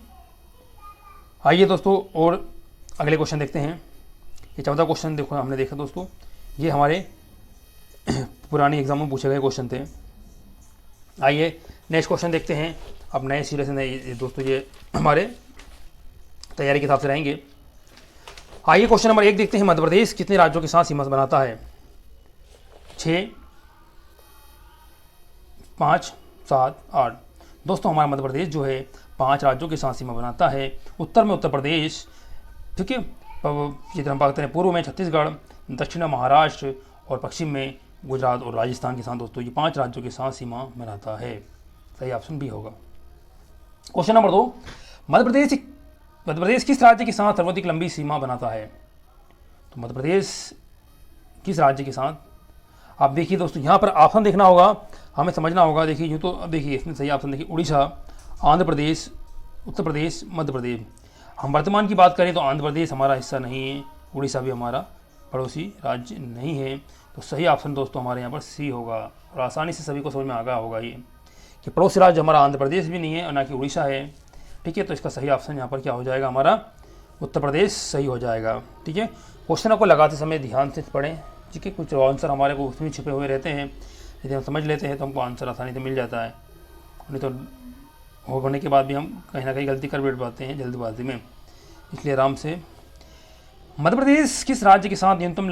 आइए दोस्तों और अगले क्वेश्चन देखते हैं। ये 14 क्वेश्चन देखो हमने देखा दोस्तों, ये हमारे पुरानी एग्जाम में पूछे गए क्वेश्चन थे। आइए नेक्स्ट क्वेश्चन देखते हैं। अब नए सिरे से नए दोस्तों ये हमारे तैयारी के हिसाब से रहेंगे। आइए क्वेश्चन नंबर 1 देखते हैं। मध्य प्रदेश कितने राज्यों के साथ सीमा बनाता है? 6, 5, 7, 8। दोस्तों हमारा मध्य प्रदेश जो है 5 राज्यों के साथ सीमा बनाता है। उत्तर में उत्तर प्रदेश, ठीक है, जिधर हम बात करें पूर्व में छत्तीसगढ़, दक्षिण में महाराष्ट्र और पश्चिम में गुजरात और राजस्थान के साथ दोस्तों ये 5 राज्यों के साथ सीमा बनाता है। सही ऑप्शन बी होगा। क्वेश्चन नंबर 2, मध्य प्रदेश किस राज्य के साथ सर्वाधिक लंबी सीमा बनाता है? तो मध्य प्रदेश किस राज्य के साथ? आप देखिए दोस्तों यहाँ पर ऑप्शन देखना होगा, हमें समझना होगा। देखिए यूँ तो अब देखिए इसमें सही ऑप्शन देखिए उड़ीसा, आंध्र प्रदेश, उत्तर प्रदेश, मध्य प्रदेश। हम वर्तमान की बात करें तो आंध्र प्रदेश हमारा हिस्सा नहीं है, उड़ीसा भी हमारा पड़ोसी राज्य नहीं है। तो सही ऑप्शन दोस्तों हमारे यहाँ पर सी होगा। और आसानी से सभी को समझ में आ गया होगा ये कि पड़ोसी राज्य हमारा आंध्र प्रदेश भी नहीं है और ना कि उड़ीसा है। ठीक है। तो इसका सही ऑप्शन यहाँ पर क्या हो जाएगा? हमारा उत्तर प्रदेश सही हो जाएगा। ठीक है। क्वेश्चनों को लगाते समय ध्यान से पढ़ें। ठीक है। कुछ आंसर हमारे को उसमें छिपे हुए रहते हैं, यदि हम समझ लेते हैं तो हमको आंसर आसानी से मिल जाता है, नहीं तो होने के बाद भी हम कहीं ना कहीं गलती कर बैठ पाते हैं जल्दबाजी में। इसलिए आराम से। मध्य प्रदेश किस राज्य के साथ न्यूनतम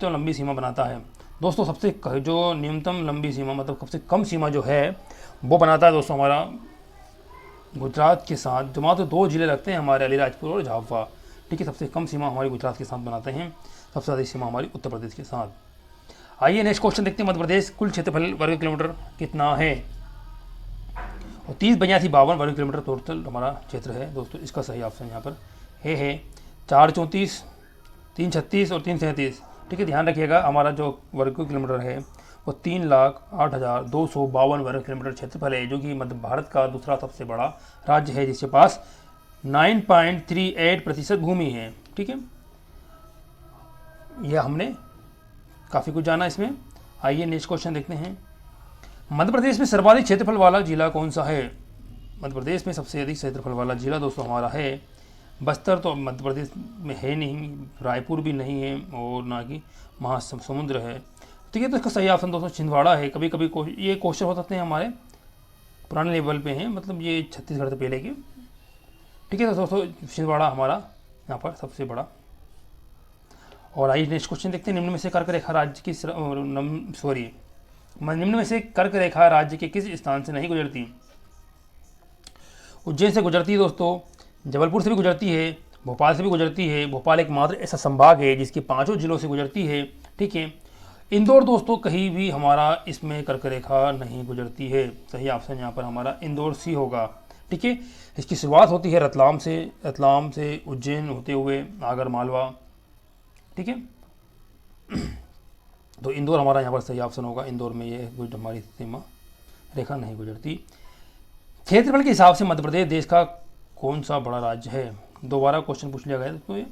लंबी सीमा बनाता है? दोस्तों सबसे जो न्यूनतम लंबी सीमा मतलब सबसे कम सीमा जो है वो बनाता है दोस्तों हमारा गुजरात के साथ, जो मात्र 2 जिले लगते हैं हमारे, अलीराजपुर और झाबुआ। ठीक है। सबसे कम सीमा हमारी गुजरात के साथ बनाते हैं, सबसे ज़्यादा सीमा हमारी उत्तर प्रदेश के साथ। आइए नेक्स्ट क्वेश्चन देखते हैं। मध्य प्रदेश कुल क्षेत्रफल वर्ग किलोमीटर कितना है? और 30,82,52 वर्ग किलोमीटर टोटल हमारा क्षेत्र है दोस्तों। इसका सही ऑप्शन यहाँ पर है 434, 336 और 337। ठीक है। ध्यान रखिएगा हमारा जो वर्ग किलोमीटर है वो 3,08,252 वर्ग किलोमीटर क्षेत्रफल है, जो कि मध्य भारत का दूसरा सबसे बड़ा राज्य है, जिसके पास 9.38% भूमि है। ठीक है। यह हमने काफ़ी कुछ जाना इसमें। आइए नेक्स्ट क्वेश्चन देखते हैं। मध्य प्रदेश में सर्वाधिक क्षेत्रफल वाला जिला कौन सा है? मध्य प्रदेश में सबसे अधिक क्षेत्रफल वाला जिला दोस्तों हमारा है बस्तर। तो मध्य प्रदेश में है नहीं, रायपुर भी नहीं है और ना कि महासमुंद्र है। ठीक है। तो इसका सही ऑप्शन दोस्तों छिंदवाड़ा है। कभी कभी ये क्वेश्चन हो सकते हैं हमारे पुराने लेवल पे हैं, मतलब ये छत्तीसगढ़ से पहले के। ठीक है। तो दोस्तों छिंदवाड़ा हमारा यहाँ पर सबसे बड़ा। और आइए नेक्स्ट क्वेश्चन देखते हैं। निम्न में से कर्क रेखा राज्य की निम्न में से कर्क रेखा राज्य के किस स्थान से नहीं गुजरती? उज्जैन से गुजरती है दोस्तों, जबलपुर से भी गुजरती है, भोपाल से भी गुजरती है। भोपाल एकमात्र ऐसा संभाग है जिसके 5 जिलों से गुजरती है, ठीक है। इंदौर दोस्तों कहीं भी हमारा इसमें कर्क रेखा नहीं गुजरती है। सही ऑप्शन यहाँ पर हमारा इंदौर सी होगा, ठीक है। इसकी शुरुआत होती है रतलाम से उज्जैन होते हुए आगर मालवा, ठीक है। तो इंदौर हमारा यहाँ पर सही ऑप्शन होगा। इंदौर में ये हमारी सीमा रेखा नहीं गुजरती। क्षेत्रफल के हिसाब से मध्य प्रदेश देश का कौन सा बड़ा राज्य है? दोबारा क्वेश्चन पूछ लिया गया तो ये,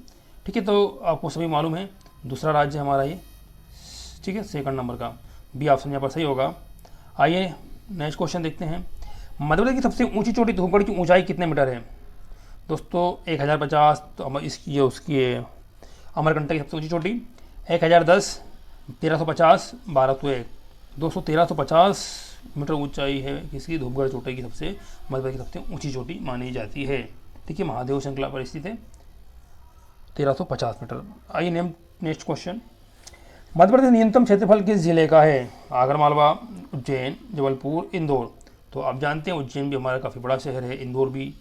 ठीक है। तो आपको सभी मालूम है दूसरा राज्य हमारा ये, ठीक है, सेकंड नंबर का बी ऑप्शन यहाँ पर सही होगा। आइए नेक्स्ट क्वेश्चन देखते हैं। मध्य प्रदेश की सबसे ऊंची चोटी धूपगढ़ की ऊंचाई कितने मीटर है? दोस्तों 1050। तो इसकी ये उसकी अमरकंटक की सबसे ऊंची चोटी 1010, 1350, 1201। 1350 मीटर ऊंचाई है किसकी? धूपगढ़ चोटी की सबसे मध्य प्रदेश की सबसे ऊंची चोटी मानी जाती है, ठीक है। महादेव श्रृंखला पर स्थित है, 1350 मीटर। आइए नेक्स्ट क्वेश्चन। मध्य प्रदेश न्यूनतम क्षेत्रफल किस जिले का है? आगर मालवा, उज्जैन, जबलपुर, इंदौर। तो आप जानते हैं उज्जैन भी हमारा काफ़ी बड़ा शहर है, इंदौर भी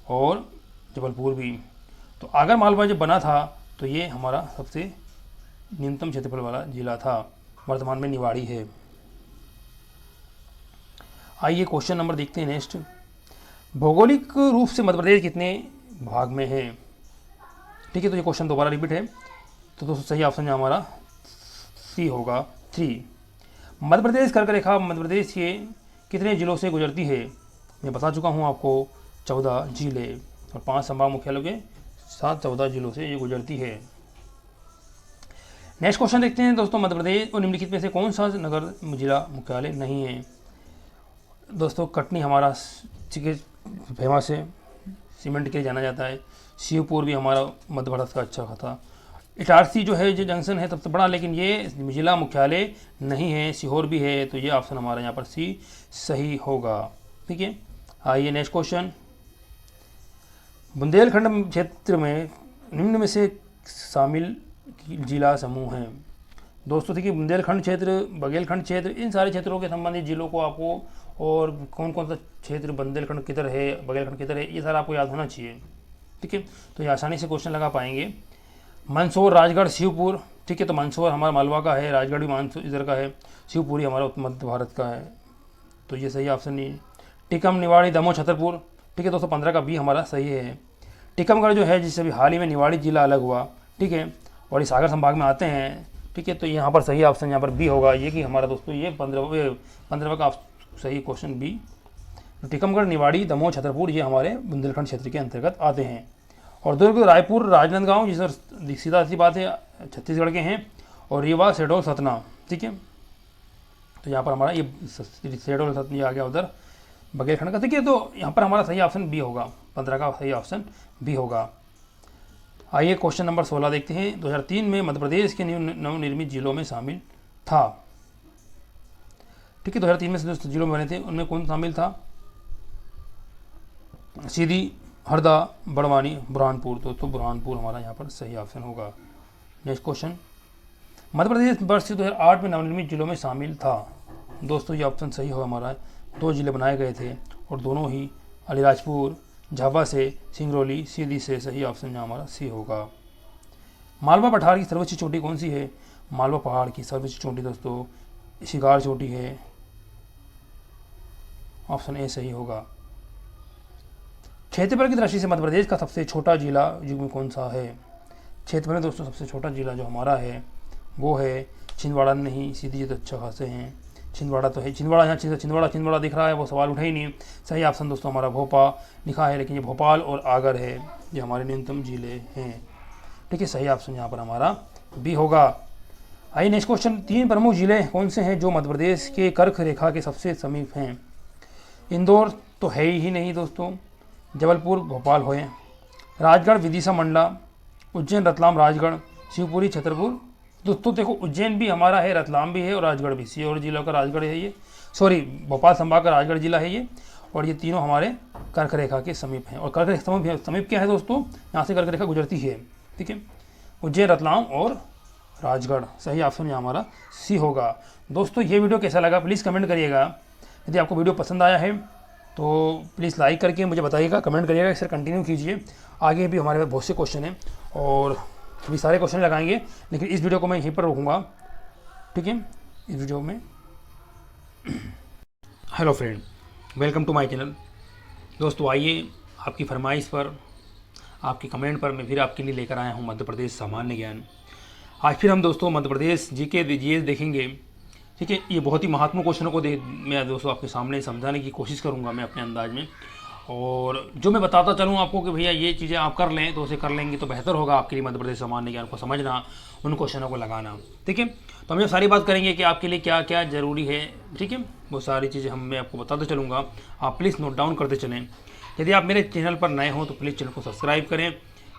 और जबलपुर भी। तो आगर मालवा जब बना था तो ये हमारा सबसे न्यूनतम क्षेत्रफल वाला जिला था, वर्तमान में निवाड़ी है। आइए क्वेश्चन नंबर देखते हैं नेक्स्ट। भौगोलिक रूप से मध्य प्रदेश कितने भाग में है? ठीक है, तो ये क्वेश्चन दोबारा रिपीट है। तो दोस्तों सही ऑप्शन हमारा सी होगा 3। मध्य प्रदेश कर्क रेखा मध्य प्रदेश के कितने जिलों से गुजरती है? मैं बता चुका हूँ आपको, 14 जिले और 5 संभाग मुख्यालयों के साथ 14 जिलों से ये गुजरती है। नेक्स्ट क्वेश्चन देखते हैं दोस्तों। मध्य प्रदेश और निम्नलिखित में से कौन सा नगर जिला मुख्यालय नहीं है? दोस्तों कटनी हमारा फेमस है, सीमेंट के लिए जाना जाता है। शिवपुर भी हमारा मध्य भारत का अच्छा खाता। इटारसी जो है जो जंक्शन है सबसे बड़ा, लेकिन ये जिला मुख्यालय नहीं है। सीहोर भी है, तो ये ऑप्शन हमारा यहाँ पर सी सही होगा, ठीक है। आइए नेक्स्ट क्वेश्चन। बुंदेलखंड क्षेत्र में निम्न में से शामिल जिला समूह हैं। दोस्तों देखिए बुंदेलखंड क्षेत्र, बघेलखंड क्षेत्र, इन सारे क्षेत्रों के संबंधित जिलों को आपको, और कौन कौन सा क्षेत्र बुंदेलखंड किधर है, बघेलखंड किधर है, ये सारा आपको याद होना चाहिए, ठीक है। तो ये आसानी से क्वेश्चन लगा पाएंगे। मंदसौर, राजगढ़, शिवपुर, ठीक है। तो मंदसौर हमारा मालवा का है, राजगढ़ भी मंदसौर इधर का है, शिवपुरी हमारा मध्य भारत का है, तो ये सही ऑप्शन नहीं है। टिकम, निवाड़ी, दमोह, छतरपुर, ठीक है। 215 का बी हमारा सही है। टिकमगढ़ जो है जिससे अभी हाल ही में निवाड़ी जिला अलग हुआ, ठीक है, और ये सागर संभाग में आते हैं, ठीक है। तो यहाँ पर सही ऑप्शन यहाँ पर बी होगा, ये कि हमारा दोस्तों ये 15वां का सही क्वेश्चन बी। टिकमगढ़, निवाड़ी, दमोह, छतरपुर ये हमारे बुंदेलखंड क्षेत्र के अंतर्गत आते हैं। और दुर्ग, रायपुर, राजनांदगांव जिस पर सीधा सी बात है छत्तीसगढ़ के हैं। और रीवा, शहडोल, सतना, ठीक है। तो यहाँ पर हमारा ये शहडोल सतना ये आ गया उधर बघेलखंड का, ठीक है। तो यहाँ पर हमारा सही ऑप्शन बी होगा, 15 का सही ऑप्शन बी होगा। आइए क्वेश्चन नंबर 16 देखते हैं। 2003 में मध्य प्रदेश के नवनिर्मित जिलों में शामिल था, ठीक है। 2003 में जो जिलों में बने थे उनमें कौन शामिल था? सीधी, हरदा, बड़वानी, बुरहानपुर। तो बुरहानपुर हमारा यहाँ पर सही ऑप्शन होगा। Next question. मध्य प्रदेश वर्ष 2008 में नवनिर्मित जिलों में शामिल था। दोस्तों ये ऑप्शन सही होगा हमारा। 2 जिले बनाए गए थे और दोनों ही अलीराजपुर, झाबा से, सिंगरौली, सीधी से। सही ऑप्शन यहाँ हमारा सी होगा। मालवा पठार की सर्वोच्च चोटी कौन सी है? मालवा पहाड़ की सर्वोच्च चोटी दोस्तों शिकार चोटी है, ऑप्शन ए सही होगा। क्षेत्रफल की दृष्टि से मध्य प्रदेश का सबसे छोटा जिला युग में कौन सा है? क्षेत्रफल में दोस्तों सबसे छोटा जिला जो हमारा है वो है छिंदवाड़ा। नहीं, सीधी तो अच्छा खासे हैं, छिंदवाड़ा तो है। छिंदवाड़ा यहाँ छिंदवाड़ा दिख रहा है, वो सवाल उठा ही नहीं। सही ऑप्शन दोस्तों हमारा भोपाल लिखा है, लेकिन ये भोपाल और आगर है, ये हमारे न्यूनतम जिले हैं, ठीक है। सही ऑप्शन यहाँ पर हमारा बी होगा। आइए नेक्स्ट क्वेश्चन। 3 प्रमुख जिले कौन से हैं जो मध्य प्रदेश के कर्क रेखा के सबसे समीप हैं? इंदौर तो है ही नहीं दोस्तों, जबलपुर, भोपाल हुए, राजगढ़, विदिशा, मंडला, उज्जैन, रतलाम, राजगढ़, शिवपुरी, छतरपुर। दोस्तों देखो उज्जैन भी हमारा है, रतलाम भी है और राजगढ़ भी। सीहोर जिला का राजगढ़ है ये, सॉरी भोपाल संभाग का राजगढ़ जिला है ये। और ये तीनों हमारे कर्क रेखा के समीप हैं। और कर्क रेखा समीप क्या है दोस्तों? यहाँ से कर्क रेखा गुजरती है, ठीक है। उज्जैन, रतलाम और राजगढ़। सही ऑप्शन यहाँ हमारा सी होगा। दोस्तों ये वीडियो कैसा लगा प्लीज़ कमेंट करिएगा। यदि आपको वीडियो पसंद आया है तो प्लीज़ लाइक करके मुझे बताइएगा, कमेंट करिएगा, इसे कंटिन्यू कीजिए। आगे भी हमारे पास बहुत से क्वेश्चन हैं और भी सारे क्वेश्चन लगाएंगे, लेकिन इस वीडियो को मैं यहीं पर रोकूँगा, ठीक है। इस वीडियो में hello friend, welcome to my channel. दोस्तों आइए, आपकी फरमाइश पर, आपके कमेंट पर मैं फिर आपके लिए लेकर आया हूँ मध्य प्रदेश सामान्य ज्ञान। आज फिर हम दोस्तों मध्य प्रदेश जीके देखेंगे, ठीक है। ये बहुत ही महत्वपूर्ण क्वेश्चनों को मैं दोस्तों आपके सामने समझाने की कोशिश करूँगा मैं अपने अंदाज में, और जो मैं बताता चलूँ आपको कि भैया ये चीज़ें आप कर लें तो उसे कर लेंगे तो बेहतर होगा आपके लिए मध्य प्रदेश सामान्य ज्ञान को समझना, उन क्वेश्चनों को लगाना, ठीक है। तो हम ये सारी बात करेंगे कि आपके लिए क्या क्या ज़रूरी है, ठीक है। वो सारी चीज़ें मैं आपको बताते चलूँगा, आप प्लीज़ नोट डाउन करते चलें। यदि आप मेरे चैनल पर नए हों तो प्लीज़ चैनल को सब्सक्राइब करें।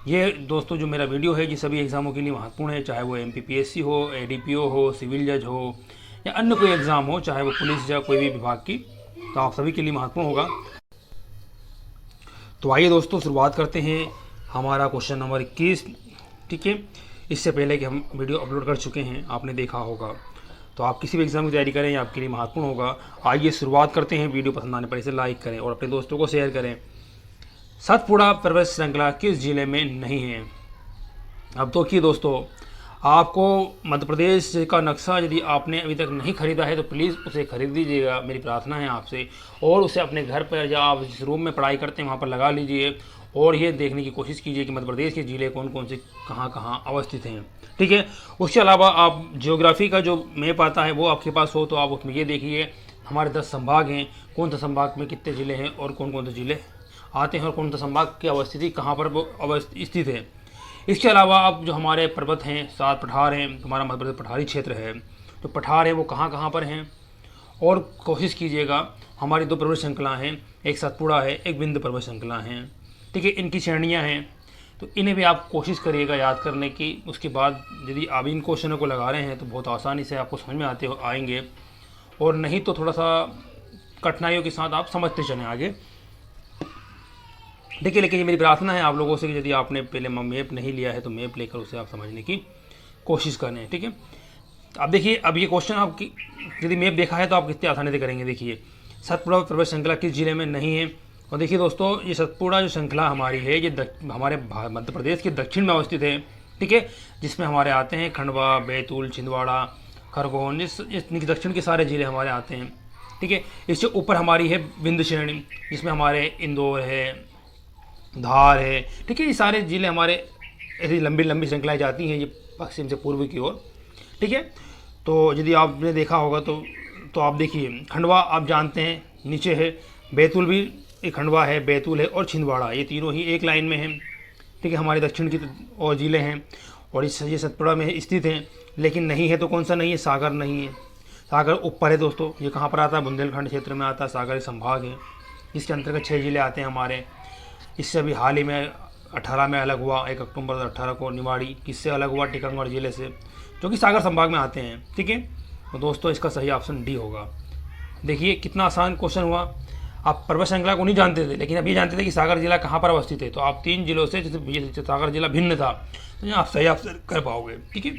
ये दोस्तों जो मेरा वीडियो है ये सभी एग्ज़ामों के लिए महत्वपूर्ण है, चाहे वो MPPSC हो, ADPO हो, सिविल जज हो या अन्य कोई एग्ज़ाम हो, चाहे वो पुलिस या कोई भी विभाग की, तो आप सभी के लिए महत्वपूर्ण होगा। तो आइए दोस्तों शुरुआत करते हैं हमारा क्वेश्चन नंबर 21, ठीक है। इससे पहले कि हम वीडियो अपलोड कर चुके हैं, आपने देखा होगा, तो आप किसी भी एग्ज़ाम की तैयारी करें ये आपके लिए महत्वपूर्ण होगा। आइए शुरुआत करते हैं। वीडियो पसंद आने पर इसे लाइक करें और अपने दोस्तों को शेयर करें। सतपुड़ा पर्वत श्रृंखला किस जिले में नहीं है? अब तो कि दोस्तों आपको मध्य प्रदेश का नक्शा यदि आपने अभी तक नहीं खरीदा है तो प्लीज़ उसे खरीद लीजिएगा, मेरी प्रार्थना है आपसे, और उसे अपने घर पर या आप जिस रूम में पढ़ाई करते हैं वहाँ पर लगा लीजिए और ये देखने की कोशिश कीजिए कि मध्य प्रदेश के ज़िले कौन कौन से कहाँ कहाँ अवस्थित हैं, ठीक है। उसके अलावा आप जियोग्राफी का जो मैप आता है वो आपके पास हो तो आप उसमें ये देखिए हमारे 10 संभाग हैं, कौन सा संभाग में कितने ज़िले हैं और कौन कौन से ज़िले आते हैं और कौन सा संभाग की अवस्थिति कहाँ पर वो स्थित है। इसके अलावा अब जो हमारे पर्वत हैं, 7 पठार हैं, हमारा मध्य प्रदेश पठारी क्षेत्र है, तो पठार है वो कहाँ कहाँ पर हैं, और कोशिश कीजिएगा हमारी 2 पर्वत श्रृंखला हैं, एक सतपुड़ा है, एक विंध्य पर्वत श्रृंखला है, ठीक है। इनकी श्रेणियाँ हैं तो इन्हें भी आप कोशिश करिएगा याद करने की। उसके बाद यदि आप इन क्वेश्चनों को लगा रहे हैं तो बहुत आसानी से आपको समझ में आएंगे, और नहीं तो थोड़ा सा कठिनाइयों के साथ आप समझते चलें आगे, देखिए। लेकिन ये मेरी प्रार्थना है आप लोगों से कि यदि आपने पहले मैप नहीं लिया है तो मैप लेकर उसे आप समझने की कोशिश करें, ठीक है। अब देखिए, अब ये क्वेश्चन आपकी यदि मैप देखा है तो आप कितने आसानी से करेंगे। देखिए सतपुड़ा पर्वत श्रृंखला किस जिले में नहीं है, और देखिए दोस्तों ये सतपुड़ा जो श्रृंखला हमारी है ये हमारे मध्य प्रदेश के दक्षिण में अवस्थित है, ठीक है, जिसमें हमारे आते हैं खंडवा, बैतूल, छिंदवाड़ा, खरगोन, इस दक्षिण के सारे ज़िले हमारे आते हैं, ठीक है। इससे ऊपर हमारी है विंध्य श्रेणी, जिसमें हमारे इंदौर है, धार है, ठीक है। ये सारे ज़िले हमारे ऐसी लंबी लंबी श्रृंखलाएँ जाती हैं ये पश्चिम से पूर्व की ओर, ठीक है। तो यदि आपने देखा होगा तो आप देखिए खंडवा आप जानते हैं नीचे है, बैतूल भी एक खंडवा है, बैतूल है और छिंदवाड़ा, ये तीनों ही एक लाइन में हैं, ठीक है, हमारे दक्षिण की और ज़िले हैं, और ये सतपुड़ा में स्थित हैं। लेकिन नहीं है तो कौन सा नहीं है? सागर नहीं है। सागर ऊपर है दोस्तों, ये कहाँ पर आता है? बुंदेलखंड क्षेत्र में आता है, सागर संभाग है, इसके अंतर्गत 6 ज़िले आते हैं हमारे। इससे अभी हाल ही में 18 में अलग हुआ, 1 अक्टूबर 2018 को निवाड़ी किससे अलग हुआ? टीकमगढ़ ज़िले से, जो कि सागर संभाग में आते हैं, ठीक है। तो दोस्तों इसका सही ऑप्शन डी होगा। देखिए कितना आसान क्वेश्चन हुआ। आप पर्वत श्रृंखला को नहीं जानते थे, लेकिन अभी जानते थे कि सागर जिला कहाँ पर अवस्थित है, तो आप 3 जिलों से जैसे सागर जिला भिन्न था तो आप सही ऑप्शन कर पाओगे, ठीक है।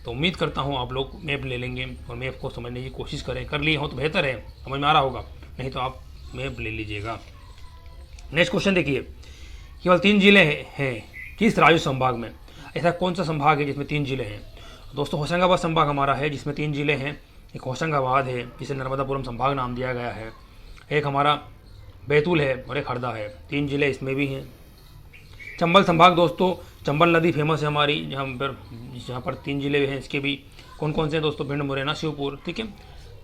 तो उम्मीद करता हूँ आप लोग मैप ले लेंगे और मैप को समझने की कोशिश करें, कर लिए हो तो बेहतर है, समझ में आ रहा होगा, नहीं तो आप मैप ले लीजिएगा। नेक्स्ट क्वेश्चन देखिए, केवल 3 जिले हैं किस राज्य संभाग में? ऐसा कौन सा संभाग है जिसमें 3 जिले हैं? दोस्तों होशंगाबाद संभाग हमारा है जिसमें 3 जिले हैं। एक होशंगाबाद है जिसे नर्मदापुरम संभाग नाम दिया गया है, एक हमारा बैतूल है और एक हरदा है, 3 जिले इसमें भी हैं। चंबल संभाग दोस्तों, चंबल नदी फेमस है हमारी, जहाँ पर 3 जिले हैं, इसके भी कौन कौन से हैं दोस्तों? भिंड, मुरैना, शिवपुर, ठीक है,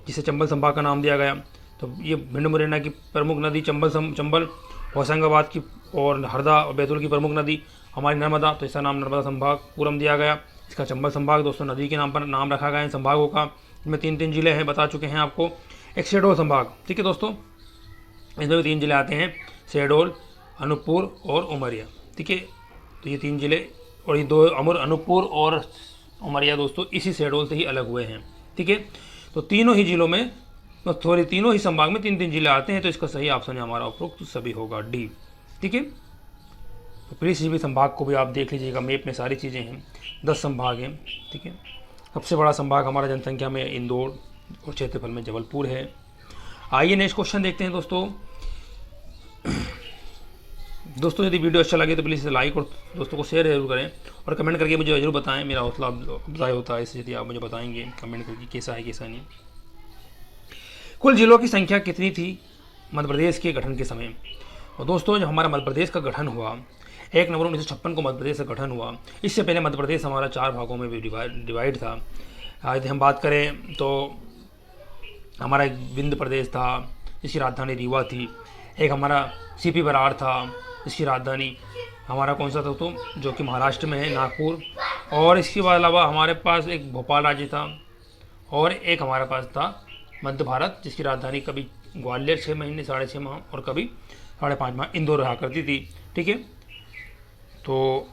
जिसे चंबल संभाग का नाम दिया गया। तो ये भिंड मुरैना की प्रमुख नदी चंबल, होशंगाबाद की और हरदा और बैतूल की प्रमुख नदी हमारी नर्मदा, तो इसका नाम नर्मदा संभाग पूरम दिया गया। इसका चंबल संभाग दोस्तों नदी के नाम पर नाम रखा गया है संभागों का। इसमें 3 जिले हैं, बता चुके हैं आपको। एक शहडोल संभाग, ठीक है दोस्तों, इसमें भी 3 जिले आते हैं, शहडोल, अनूपपुर और उमरिया, ठीक है। तो ये 3 जिले और ये 2 अनूपपुर और उमरिया दोस्तों इसी शहडोल से ही अलग हुए हैं, ठीक है। तो तीनों ही जिलों में तीनों ही संभाग में 3 जिले आते हैं, तो इसका सही ऑप्शन है हमारा उपरोक्त सभी होगा डी, ठीक है। तो प्लीज़ इसी भी संभाग को भी आप देख लीजिएगा, मैप में सारी चीज़ें हैं, 10 संभाग हैं, ठीक है। सबसे बड़ा संभाग हमारा जनसंख्या में इंदौर और क्षेत्रफल में जबलपुर है। आइए नेक्स्ट क्वेश्चन देखते हैं दोस्तों। दोस्तों यदि वीडियो अच्छा लगे तो प्लीज़ लाइक और दोस्तों को शेयर जरूर करें और कमेंट करके मुझे जरूर बताएं, मेरा हौसला अफजाई होता है इससे यदि आप मुझे बताएंगे कमेंट करके कैसा है कैसा नहीं। कुल जिलों की संख्या कितनी थी मध्य प्रदेश के गठन के समय? और दोस्तों जब हमारा मध्य प्रदेश का गठन हुआ 1 नवंबर 1956 को मध्य प्रदेश का गठन हुआ। इससे पहले मध्य प्रदेश हमारा 4 भागों में भी डिवाइड था। यदि हम बात करें तो हमारा एक विंध्य प्रदेश था जिसकी राजधानी रीवा थी। एक हमारा सीपी बरार था जिसकी राजधानी हमारा कौन सा था तो जो कि महाराष्ट्र में है, नागपुर। और इसके अलावा हमारे पास एक भोपाल राज्य था और एक हमारे पास था मध्य भारत जिसकी राजधानी कभी ग्वालियर 6 महीने 6.5 माह और कभी 5.5 माह इंदौर रहा करती थी। ठीक है, तो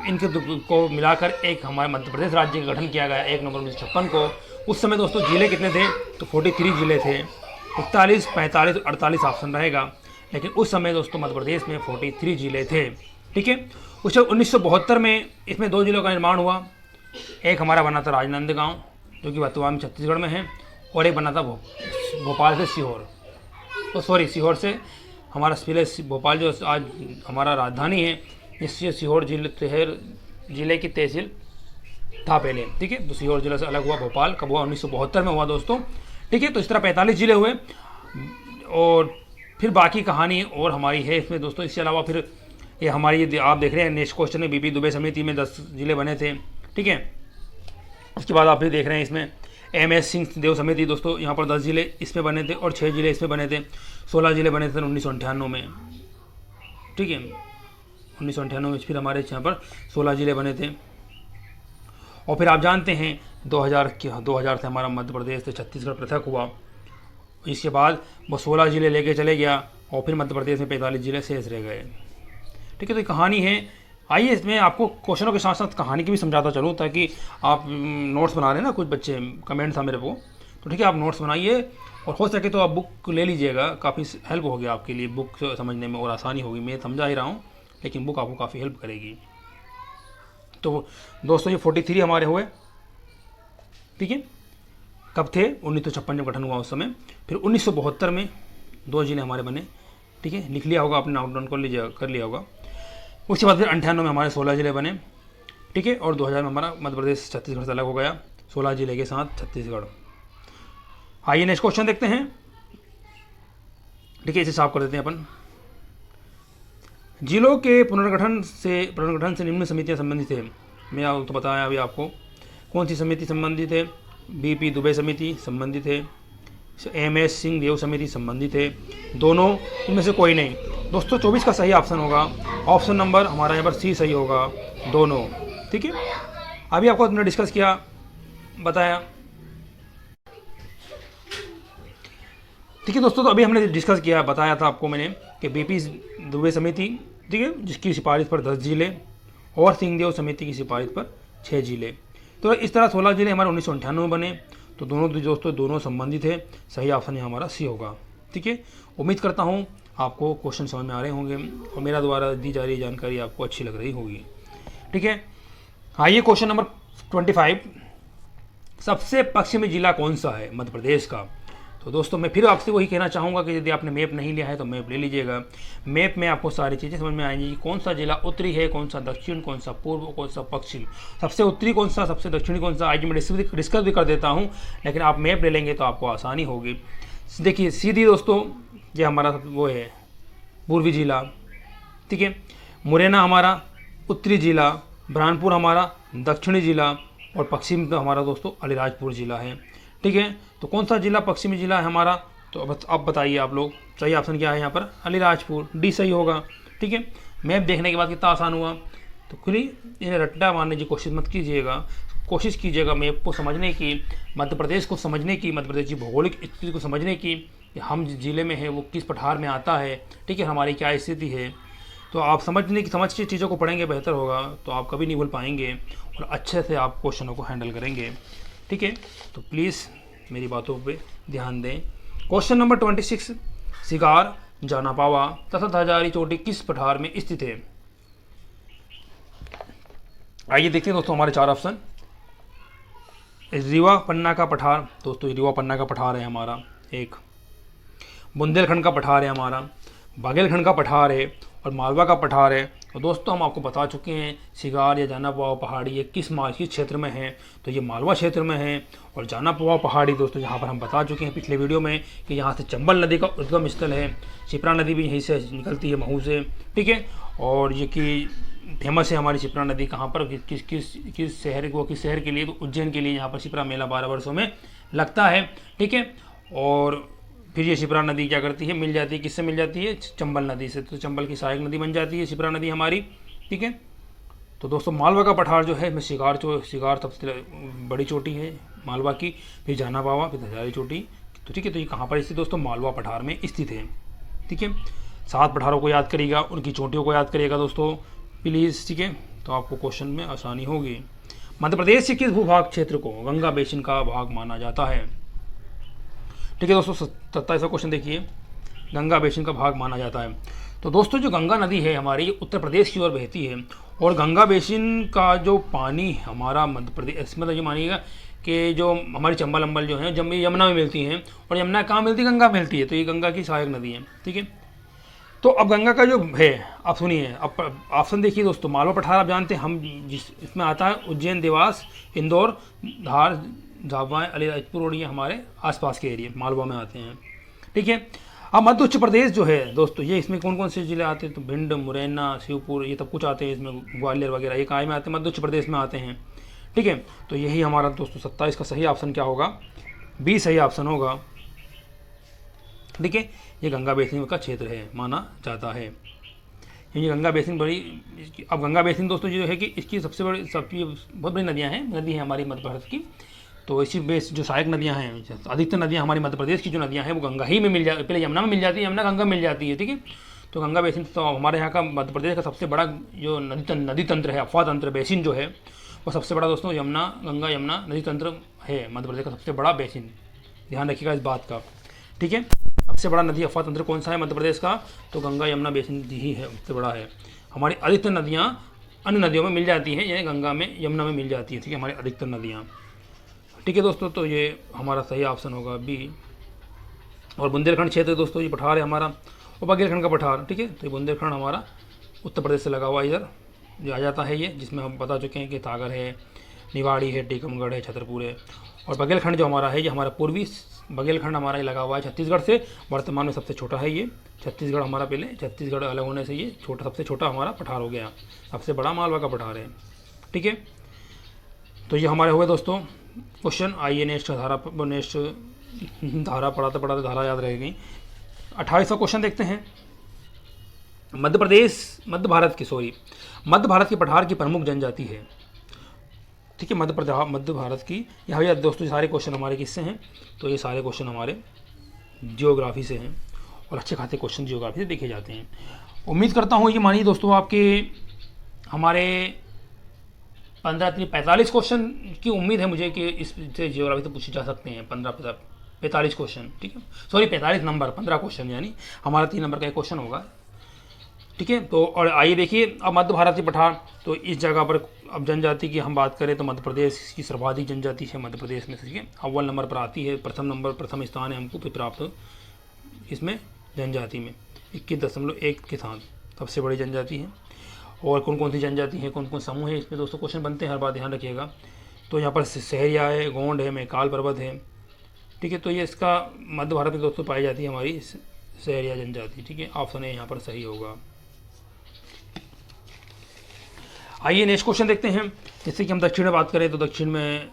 इनके को मिलाकर एक हमारे मध्य प्रदेश राज्य का गठन किया गया 1 नवंबर 1956 को। उस समय दोस्तों जिले कितने थे तो 43 जिले थे। 41, 45, 48 ऑप्शन रहेगा, लेकिन उस समय दोस्तों मध्य प्रदेश में 43 जिले थे। ठीक है, उस 1972 में इसमें 2 जिलों का निर्माण हुआ। एक हमारा बना था राजनांदगांव जो कि वर्तमान में छत्तीसगढ़ में है, और एक बना था भोपाल से सीहोर, तो सीहोर से हमारा पहले भोपाल जो आज हमारा राजधानी है, इससे सीहोर जिले की तहसील था पहले। ठीक है, तो सीहोर जिला से अलग हुआ भोपाल, कब हुआ 1972 में हुआ दोस्तों। ठीक है, तो इस तरह 45 जिले हुए और फिर बाकी कहानी और हमारी है इसमें दोस्तों। इसके अलावा फिर ये हमारी आप देख रहे हैं नेक्स्ट क्वेश्चन में बीपी दुबे समिति में 10 जिले बने थे। ठीक है, उसके बाद आप फिर देख रहे हैं इसमें MS सिंह देव समिति दोस्तों, यहाँ पर 10 जिले इसमें बने थे और 6 जिले इसमें बने थे। 16 जिले बने थे 1998 में। ठीक है, 1998 में फिर हमारे यहाँ पर 16 जिले बने थे। और फिर आप जानते हैं 2000 से हमारा मध्य प्रदेश से छत्तीसगढ़ पृथक हुआ। इसके बाद वो 16 जिले लेके चले गया और फिर मध्य प्रदेश में 45 जिले शेष रह गए। ठीक है, तो ये कहानी है। आइए इसमें आपको क्वेश्चनों के साथ साथ कहानी की भी समझाता चलूँ ताकि आप नोट्स बना रहे हैं ना, कुछ बच्चे कमेंट था मेरे को, तो ठीक है आप नोट्स बनाइए और हो सके तो आप बुक ले लीजिएगा, काफ़ी हेल्प होगी आपके लिए, बुक समझने में और आसानी होगी। मैं समझा ही रहा हूँ लेकिन बुक आपको काफ़ी हेल्प करेगी। तो दोस्तों ये 43 हमारे हुए। ठीक है, कब थे 1956 जब गठन हुआ उस समय। फिर 1972 में 2 जिले हमारे बने। ठीक है, लिख लिया होगा आपने, नोट डाउन कर लिया होगा। उसके बाद फिर 98 में हमारे 16 जिले बने। ठीक है, और 2000 में हमारा मध्य प्रदेश छत्तीसगढ़ से अलग हो गया 16 जिले के साथ छत्तीसगढ़। आइए नेक्स्ट क्वेश्चन देखते हैं। ठीक है, इसे साफ कर देते हैं अपन। जिलों के पुनर्गठन से निम्न समितियां संबंधित है। मैं तो बताया अभी आपको कौन सी समिति संबंधित है। बीपी दुबे समिति संबंधित है, MS सिंह देव समिति संबंधित है। दोनों इनमें से कोई नहीं दोस्तों। 24 का सही ऑप्शन होगा, ऑप्शन नंबर हमारा यहाँ पर C सही होगा, दोनों। ठीक है, अभी आपको हमने डिस्कस किया बताया। ठीक है दोस्तों, तो अभी हमने डिस्कस किया बताया था आपको मैंने कि बीपी दुबे समिति, ठीक है, जिसकी सिफारिश पर 10 जिले और सिंहदेव समिति की सिफारिश पर 6 जिले। तो इस तरह 16 जिले हमारे 1998 में बने। तो दोनों संबंधित है, सही ऑप्शन हमारा C होगा। ठीक है, उम्मीद करता हूँ आपको क्वेश्चन समझ में आ रहे होंगे और मेरा द्वारा दी जा रही जानकारी आपको अच्छी लग रही होगी। ठीक है, आइए क्वेश्चन नंबर 25, सबसे पश्चिमी जिला कौन सा है मध्य प्रदेश का? तो दोस्तों मैं फिर आपसे वही कहना चाहूँगा कि यदि आपने मैप नहीं लिया है तो मैप ले लीजिएगा। मैप में आपको सारी चीज़ें समझ में आएंगी, कौन सा जिला उत्तरी है, कौन सा दक्षिण, कौन सा पूर्व, कौन सा पश्चिम, सबसे उत्तरी कौन सा, सबसे दक्षिणी कौन सा। आज मैं डिस्कस भी कर देता हूँ, लेकिन आप मैप ले लेंगे तो आपको आसानी होगी। देखिए सीधी दोस्तों, ये हमारा वो है पूर्वी जिला। ठीक है, मुरैना हमारा उत्तरी जिला, बुरहानपुर हमारा दक्षिणी जिला और पश्चिम तो हमारा दोस्तों अलीराजपुर जिला है। ठीक है, तो कौन सा जिला पश्चिमी जिला है हमारा? तो अब बताइए आप लोग, सही ऑप्शन क्या है यहाँ पर? अलीराजपुर, D सही होगा। ठीक है, मैप देखने के बाद कितना आसान हुआ। तो खुली इन्हें रट्टा मारने की कोशिश मत कीजिएगा, कोशिश कीजिएगा मैप को समझने की, मध्य प्रदेश को समझने की, मध्य प्रदेश की भौगोलिक स्थिति को समझने की, कि हम जिस जिले में है वो किस पठार में आता है। ठीक है, हमारी क्या स्थिति है। तो आप समझ के चीज़ों को पढ़ेंगे बेहतर होगा, तो आप कभी नहीं भूल पाएंगे और अच्छे से आप क्वेश्चनों को हैंडल करेंगे। ठीक है, तो प्लीज़ मेरी बातों पे ध्यान दें। क्वेश्चन नंबर 26, सिगार, जानापावा तथा धाजारी चोटी किस पठार में स्थित है? आइए देखते हैं दोस्तों हमारे 4 ऑप्शन। रीवा पन्ना का पठार दोस्तों, रीवा पन्ना का पठार है हमारा एक, बुंदेलखंड का पठार है हमारा, बागेलखंड का पठार है और मालवा का पठार है। और दोस्तों हम आपको बता चुके हैं सिगार या जाना पुआवा पहाड़ी ये किस क्षेत्र में है, तो ये मालवा क्षेत्र में है। और जाना पुआवा पहाड़ी दोस्तों यहाँ पर हम बता चुके हैं पिछले वीडियो में कि यहाँ से चंबल नदी का उद्गम स्थल है, शिप्रा नदी भी यहीं से निकलती है महू से, ठीक है। और ये कि फेमस है हमारी शिप्रा नदी कहाँ पर, किस शहर को, किस शहर के लिए, तो उज्जैन के लिए यहाँ पर शिप्रा मेला 12 वर्षों में लगता है, ठीक है। और फिर ये शिप्रा नदी क्या करती है, मिल जाती है, किससे मिल जाती है, चंबल नदी से, तो चंबल की सहायक नदी बन जाती है शिप्रा नदी हमारी, ठीक है। तो दोस्तों मालवा का पठार जो है इसमें शिगार सबसे बड़ी चोटी है मालवा की, फिर जाना पावा, फिर धजारी चोटी, तो ठीक है। तो ये कहाँ पर स्थित दोस्तों, मालवा पठार में स्थित है, ठीक है। 7 पठारों को याद करिएगा, उनकी चोटियों को याद करिएगा दोस्तों प्लीज़, ठीक है। तो आपको क्वेश्चन में आसानी होगी। मध्य प्रदेश के किस भूभाग क्षेत्र को गंगा बेसिन का भाग माना जाता है, ठीक है दोस्तों। 27वां क्वेश्चन देखिए, गंगा बेसिन का भाग माना जाता है। तो दोस्तों जो गंगा नदी है हमारी उत्तर प्रदेश की ओर बहती है, और गंगा बेसिन का जो पानी हमारा मध्य प्रदेश, मतलब ये मानिएगा कि जो हमारी चंबल अम्बल जो है यमुना में मिलती हैं, और यमुना कहाँ मिलती है, गंगा मिलती है, तो ये गंगा की सहायक नदी है, ठीक है। तो अब गंगा का जो है, आप सुनिए, अब ऑप्शन देखिए दोस्तों, मालवा पठार आप जानते हैं हम, जिस इसमें आता है उज्जैन, देवास, इंदौर, धार, झाबुआ, अलीराजपुर और ये हमारे आसपास के एरिया मालवा में आते हैं, ठीक है। अब मध्य उत्तर प्रदेश जो है दोस्तों, ये इसमें कौन कौन से जिले आते हैं, तो भिंड, मुरैना, शिवपुर, ये सब कुछ आते हैं इसमें, ग्वालियर वगैरह, ये कहाँ में आते हैं, मध्य उत्तर प्रदेश में आते हैं, ठीक है। तो यही हमारा दोस्तों 27 का सही ऑप्शन क्या होगा, बी सही ऑप्शन होगा, ठीक है। ये गंगा बेसिन का क्षेत्र है माना जाता है, ये गंगा बेसिन बड़ी। अब गंगा बेसिन दोस्तों जो है कि इसकी सबसे बहुत बड़ी नदियाँ हैं, नदी है हमारी मध्य भारत की, तो इसी बेस जो सहायक नदियाँ हैं, अधिकतर नदियाँ हमारी मध्य प्रदेश की जो नदियाँ हैं वो गंगा ही में मिल जाती, पहले यमुना में मिल जाती है, यमुना गंगा मिल जाती है, ठीक है। तो गंगा बेसिन तो हमारे यहाँ का मध्य प्रदेश का सबसे बड़ा जो नदी तंत्र है, अफवाह तंत्र बेसिन जो है वो सबसे बड़ा दोस्तों यमुना, गंगा यमुना नदी तंत्र है मध्य प्रदेश का सबसे बड़ा बेसिन, ध्यान रखिएगा इस बात का, ठीक है। सबसे बड़ा नदी अफवाह तंत्र कौन सा है मध्य प्रदेश का, तो गंगा यमुना बेसिन ही है, सबसे बड़ा है। हमारी अधिकतर नदियाँ अन्य नदियों में मिल जाती हैं, यानी गंगा में, यमुना में मिल जाती है, ठीक है, हमारी अधिकतर नदियाँ, ठीक है दोस्तों। तो ये हमारा सही ऑप्शन होगा बी। और बुंदेलखंड क्षेत्र दोस्तों ये पठार है हमारा, और बागेलखंड का पठार, ठीक है। तो ये बुंदेलखंड हमारा उत्तर प्रदेश से लगा हुआ इधर ये आ जाता है, ये जिसमें हम बता चुके हैं कि सागर है, निवाड़ी है, टीकमगढ़ है, छतरपुर है। और बागेलखंड जो हमारा है ये हमारा पूर्वी बागेलखंड हमारा ये लगा हुआ है छत्तीसगढ़ से, वर्तमान में सबसे छोटा है ये छत्तीसगढ़ हमारा, पहले छत्तीसगढ़ अलग होने से ये छोटा, सबसे छोटा हमारा पठार हो गया, सबसे बड़ा मालवा का पठार है, ठीक है। तो ये हमारे हुए दोस्तों क्वेश्चन। आइए नेक्स्ट धारा पढ़ाते पढ़ाते धारा याद रहेगी। 28वां क्वेश्चन देखते हैं। मध्य भारत के पठार की प्रमुख जनजाति है, ठीक है, मध्य भारत की। यहाँ दोस्तों सारे क्वेश्चन हमारे किससे हैं, तो ये सारे क्वेश्चन हमारे जियोग्राफी से हैं, और अच्छे खासे क्वेश्चन जियोग्राफी से देखे जाते हैं। उम्मीद करता हूँ ये मानिए दोस्तों आपके हमारे 45 क्वेश्चन की उम्मीद है मुझे कि इससे जियोग्राफी से पूछे जा सकते हैं 45 क्वेश्चन, ठीक है, सॉरी 45 नंबर, 15 क्वेश्चन, यानी हमारा 3 नंबर का एक क्वेश्चन होगा, ठीक है। तो और आइए देखिए अब मध्य भारत के पठार, तो इस जगह पर अब जनजाति की हम बात करें तो मध्य प्रदेश की सर्वाधिक जनजाति है मध्य प्रदेश में, ठीक है, अव्वल नंबर पर आती है, प्रथम स्थान है हमको प्राप्त इसमें जनजाति में 21.1 के साथ सबसे बड़ी जनजाति है। और कौन कौन सी जनजाति है, कौन कौन समूह है, इसमें दोस्तों क्वेश्चन बनते हैं, हर बार ध्यान रखिएगा। तो यहाँ पर सहरिया है, गोंड है, मैकाल पर्वत है, ठीक है। तो ये इसका मध्य भारत में दोस्तों पाई जाती है हमारी सहरिया जनजाति, ठीक है, ऑप्शन ए यहाँ पर सही होगा। आइए नेक्स्ट क्वेश्चन देखते हैं। जैसे कि हम दक्षिण में बात करें तो दक्षिण में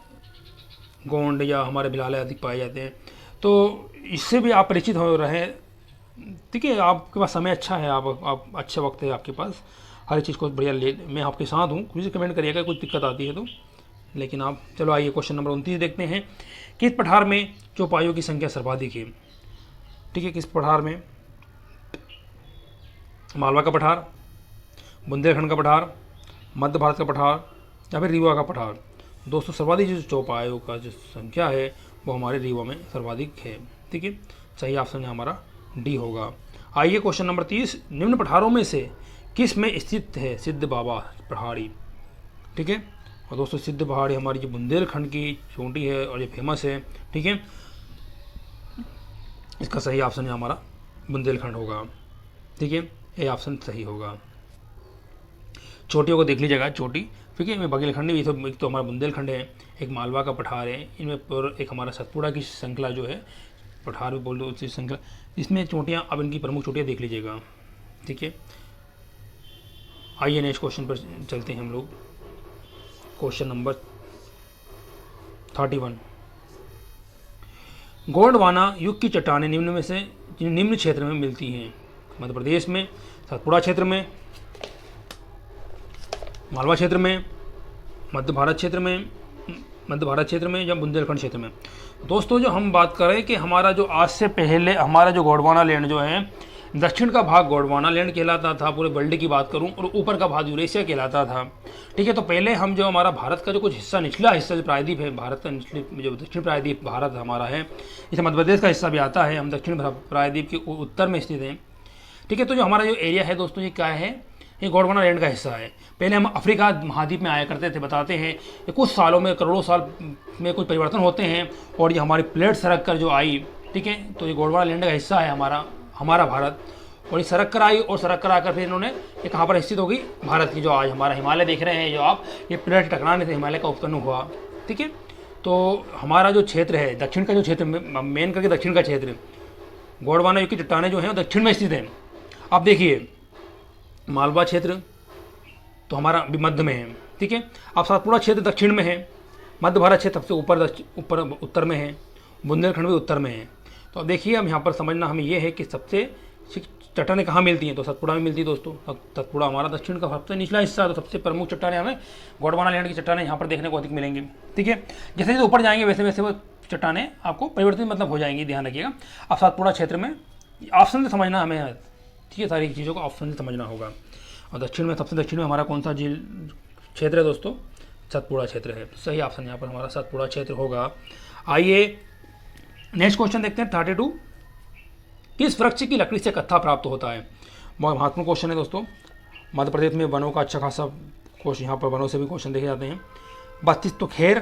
गोंड या हमारे भिलाले अधिक पाए जाते हैं, तो इससे भी आप परिचित हो रहे हैं, ठीक है। आपके पास समय अच्छा है, आप अच्छा वक्त है आपके पास, हर चीज़ को बढ़िया ले, मैं आपके साथ हूँ, मुझे कमेंट करिएगा कुछ दिक्कत आती है तो, लेकिन आप चलो आइए क्वेश्चन नंबर 29 देखते हैं। किस पठार में चौपाइयों की संख्या सर्वाधिक है, ठीक है, किस पठार में, मालवा का पठार, बुंदेलखंड का पठार, मध्य भारत का पठार या फिर रीवा का पठार। दोस्तों सर्वाधिक जो चौपाइयों का जो संख्या है वो हमारे रीवा में सर्वाधिक है, ठीक है, सही ऑप्शन है हमारा डी होगा। आइए क्वेश्चन नंबर 30, निम्न पठारों में से किस में स्थित है सिद्ध बाबा पहाड़ी, ठीक है। और दोस्तों सिद्ध पहाड़ी हमारी जो बुंदेलखंड की चोटी है और ये फेमस है, ठीक है। इसका सही ऑप्शन है हमारा बुंदेलखंड होगा, ठीक है, ये ऑप्शन सही होगा। चोटियों को देख लीजिएगा, चोटी, ठीक है, बघेलखंड भी एक तो हमारा बुंदेलखंड है, एक मालवा का पठार है, इनमें पर एक हमारा सतपुड़ा की श्रृंखला जो है, पठार भी बोल दो उसी श्रृंखला, इसमें चोटियाँ, अब इनकी प्रमुख चोटियाँ देख लीजिएगा, ठीक है। आइए नेक्स्ट क्वेश्चन पर चलते हैं हम लोग। Question number 31। गोंडवाना युग की चट्टानें निम्न क्षेत्र में मिलती हैं। मध्य प्रदेश में, सतपुड़ा क्षेत्र में, मालवा क्षेत्र में, मध्य भारत क्षेत्र में या बुंदेलखंड क्षेत्र में। दोस्तों जो हम बात कर रहे हैं कि हमारा जो आज से पहले हमारा जो गोंडवाना लैंड जो है, दक्षिण का भाग गोंडवाना लैंड कहलाता था, पूरे वर्ल्ड की बात करूं, और ऊपर का भाग यूरेशिया कहलाता था, ठीक है। तो पहले हम जो हमारा भारत का जो कुछ हिस्सा, निचला हिस्सा जो प्रायद्वीप है, भारत का निचले जो दक्षिण प्रायद्वीप भारत हमारा है, इसे मध्य प्रदेश का हिस्सा भी आता है, हम दक्षिण प्रायद्वीप के उत्तर में स्थित हैं, ठीक है। तो जो हमारा जो एरिया है दोस्तों, ये क्या है, ये गोंडवाना लैंड का हिस्सा है। पहले हम अफ्रीका महाद्वीप में आया करते थे, बताते हैं कि कुछ सालों में, करोड़ों साल में कुछ परिवर्तन होते हैं और ये हमारी प्लेट सरक कर जो आई, ठीक है। तो ये गोंडवाना लैंड का हिस्सा है हमारा भारत, और ये सरक कर आई, और सरक कर आकर फिर इन्होंने ये कहाँ पर स्थित होगी, भारत की जो आज हमारा हिमालय देख रहे हैं जो आप, ये प्लेट टकराने से हिमालय का उत्पन्न हुआ, ठीक है। तो हमारा जो क्षेत्र है, दक्षिण का जो क्षेत्र, मेन करके दक्षिण का क्षेत्र, गोंडवाना युग की चट्टानें जो हैं दक्षिण में स्थित है। आप देखिए मालवा क्षेत्र तो हमारा भी मध्य में है, ठीक है। अब सतपुड़ा क्षेत्र दक्षिण में है, मध्य भारत क्षेत्र सबसे ऊपर उत्तर में है, बुंदेलखंड भी उत्तर में है। तो अब देखिए, अब यहाँ पर समझना हमें ये है कि सबसे चट्टानें कहाँ मिलती हैं, तो सतपुड़ा में मिलती है दोस्तों। सतपुड़ा हमारा दक्षिण का सबसे निचला हिस्सा, तो सबसे प्रमुख चट्टानें हमें गोंडवाना लैंड की चट्टानें यहाँ पर देखने को अधिक मिलेंगी, ठीक है। जैसे जैसे ऊपर जाएंगे वैसे वैसे वो चट्टानें आपको परिवर्तित मतलब हो जाएंगी, ध्यान रखिएगा। अब सतपुड़ा क्षेत्र में ऑप्शन से समझना हमें, ठीक है, सारी चीज़ों को ऑप्शन से समझना होगा। और दक्षिण में, सबसे दक्षिण में हमारा कौन सा झील क्षेत्र है दोस्तों, सतपुड़ा क्षेत्र है। सही ऑप्शन यहाँ पर हमारा सतपुड़ा क्षेत्र होगा। आइए नेक्स्ट क्वेश्चन देखते हैं 32। किस वृक्ष की लकड़ी से कत्था प्राप्त होता है? बहुत महत्वपूर्ण क्वेश्चन है दोस्तों। मध्य प्रदेश में वनों का अच्छा खासा क्वेश्चन, यहाँ पर वनों से भी क्वेश्चन देखे जाते हैं। 32 तो खेर,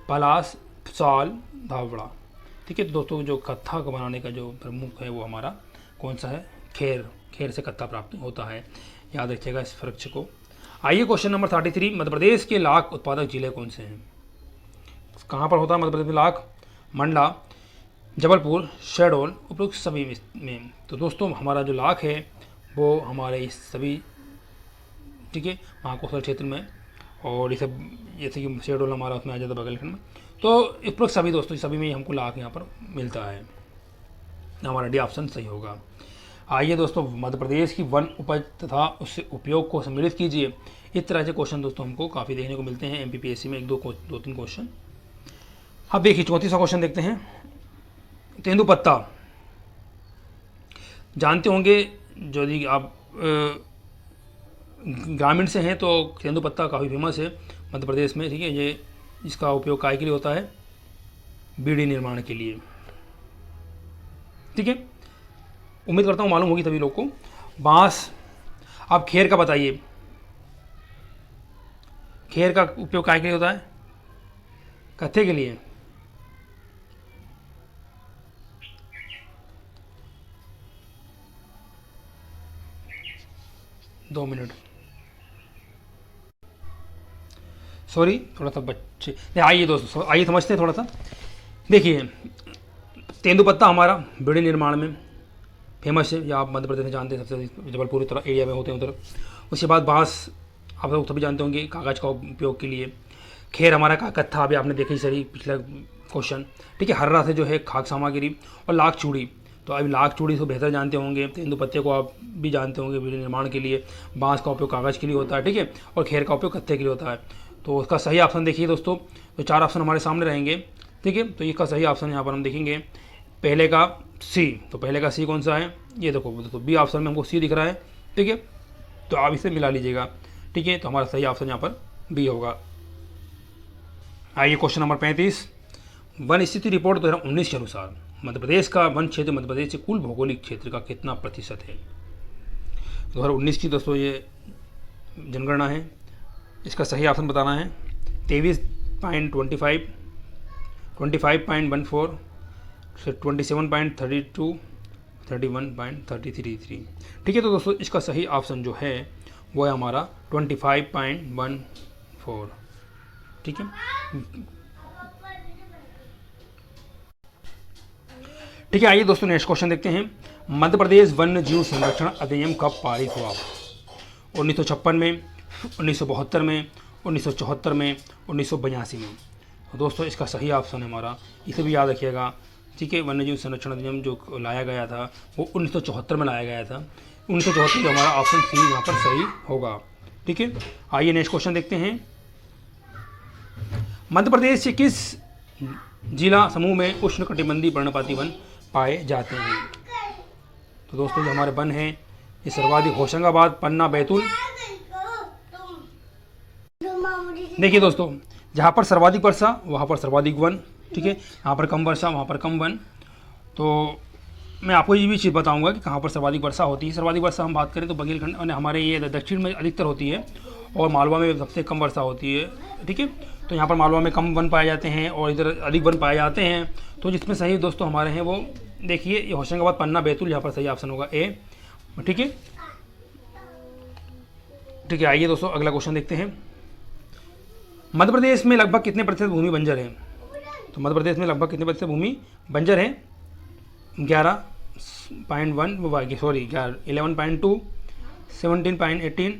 पलास, साल, धावड़ा, ठीक है। दोस्तों जो कत्था को बनाने का जो प्रमुख है वो हमारा कौन सा है, खेर से कत्था प्राप्त होता है, याद रखिएगा इस वृक्ष को। आइए क्वेश्चन नंबर 33। मध्य प्रदेश के लाख उत्पादक जिले कौन से हैं? कहाँ पर होता है मध्य प्रदेश में लाख? मंडला, जबलपुर, शहडोल, उपरोक्त सभी में। तो दोस्तों हमारा जो लाख है वो हमारे इस सभी, ठीक है, महाकौशल क्षेत्र में, और ये सब जैसे कि शहडोल हमारा उसमें आ जाता है बगलखंड में। तो उपरोक्त सभी दोस्तों, सभी में हमको लाख यहाँ पर मिलता है, हमारा डी ऑप्शन सही होगा। आइए दोस्तों मध्य प्रदेश की वन उपज तथा उससे उपयोग को सम्मिलित कीजिए। इस तरह से क्वेश्चन दोस्तों हमको काफ़ी देखने को मिलते हैं MPPSC में, दो तीन क्वेश्चन। अब देखिए 34वां क्वेश्चन देखते हैं। तेंदुपत्ता जानते होंगे, यदि आप ग्रामीण से हैं तो तेंदुपत्ता काफ़ी फेमस है मध्य प्रदेश में, ठीक है। ये इसका उपयोग काय के लिए होता है? बीड़ी निर्माण के लिए, ठीक है। उम्मीद करता हूँ मालूम होगी सभी लोग को। बांस, आप खेर का बताइए, खेर का उपयोग काय के लिए होता है? कत्थे के लिए। दो मिनट, सॉरी, थोड़ा सा बच्चे, आइए दोस्तों आइए समझते हैं थोड़ा सा। देखिए तेंदुपत्ता हमारा बीड़ी निर्माण में फेमस है, या आप मध्य प्रदेश में जानते हैं, सबसे जबलपुर तरह एरिया में होते हैं उधर। उसके बाद बांस आप लोग सभी जानते होंगे कागज़ का उपयोग के लिए। खेर हमारा का कत्था, अभी आपने देखी सही पिछला क्वेश्चन, ठीक है। हर्रा से जो है खाद्य सामग्री, और लाख चूड़ी, तो अभी लाख चूड़ी से बेहतर जानते होंगे। तेंदुपत्ते को आप भी जानते होंगे बीड़ी निर्माण के लिए। बांस का उपयोग कागज़ के लिए होता है, ठीक है, और खेर का उपयोग कत्थे के लिए होता है। तो उसका सही ऑप्शन देखिए दोस्तों, तो 4 ऑप्शन हमारे सामने रहेंगे, ठीक है। तो इसका सही ऑप्शन यहाँ पर हम देखेंगे, पहले का सी। तो पहले का सी कौन सा है? ये देखो दोस्तों, बी ऑप्शन में हमको सी दिख रहा है, ठीक है। तो आप इसे मिला लीजिएगा, ठीक है। तो हमारा सही ऑप्शन यहाँ पर बी होगा। आइए क्वेश्चन नंबर 35। वन स्थिति रिपोर्ट 2019 के अनुसार मध्य प्रदेश का वन क्षेत्र मध्य प्रदेश के कुल भौगोलिक क्षेत्र का कितना प्रतिशत है? 2019 की दोस्तों ये जनगणना है, इसका सही ऑप्शन बताना है। 23.25, 25.14 से 27.32, 31.33। ठीक है, तो दोस्तों इसका सही ऑप्शन जो है वो है हमारा 25.14। ठीक है, ठीक है, आइए दोस्तों नेक्स्ट क्वेश्चन देखते हैं। मध्य प्रदेश वन्य जीव संरक्षण अधिनियम कब पारित हुआ? 1956 में, 1972 में, 1974 में, 1982 में। तो दोस्तों इसका सही ऑप्शन है हमारा, इसे भी याद रखिएगा। ठीक है, वन्य जीव संरक्षण अधिनियम जो लाया गया था वो 1974 में लाया गया था। 1974 जो हमारा ऑप्शन सी यहाँ पर सही होगा। ठीक है, आइए नेक्स्ट क्वेश्चन देखते हैं। मध्य प्रदेश से किस जिला समूह में उष्णकटिबंधीय पर्णपाती वन पाए जाते हैं? तो दोस्तों जो हमारे वन हैं ये सर्वाधिक होशंगाबाद, पन्ना, बैतूल। देखिए दोस्तों, जहाँ पर सर्वाधिक वर्षा वहाँ पर सर्वाधिक वन। ठीक है, यहाँ पर कम वर्षा वहाँ पर कम वन। तो मैं आपको ये भी चीज़ बताऊंगा कि कहाँ पर सर्वाधिक वर्षा होती है। सर्वाधिक वर्षा हम बात करें तो बघेलखंड और हमारे ये दक्षिण में अधिकतर होती है और मालवा में सबसे कम वर्षा होती है। ठीक है, तो यहाँ पर मालवा में कम वन पाए जाते हैं और इधर अधिक वन पाए जाते हैं। तो जिसमें सही दोस्तों हमारे हैं वो देखिए ये होशंगाबाद, पन्ना, बैतूल, यहाँ पर सही ऑप्शन होगा ए। ठीक है, ठीक है, आइए दोस्तों अगला क्वेश्चन देखते हैं। मध्य प्रदेश में लगभग कितने प्रतिशत भूमि बंजर है? तो मध्य प्रदेश में लगभग कितने प्रतिशत भूमि बंजर है? 11.1 सॉरी 11.2, 17.18,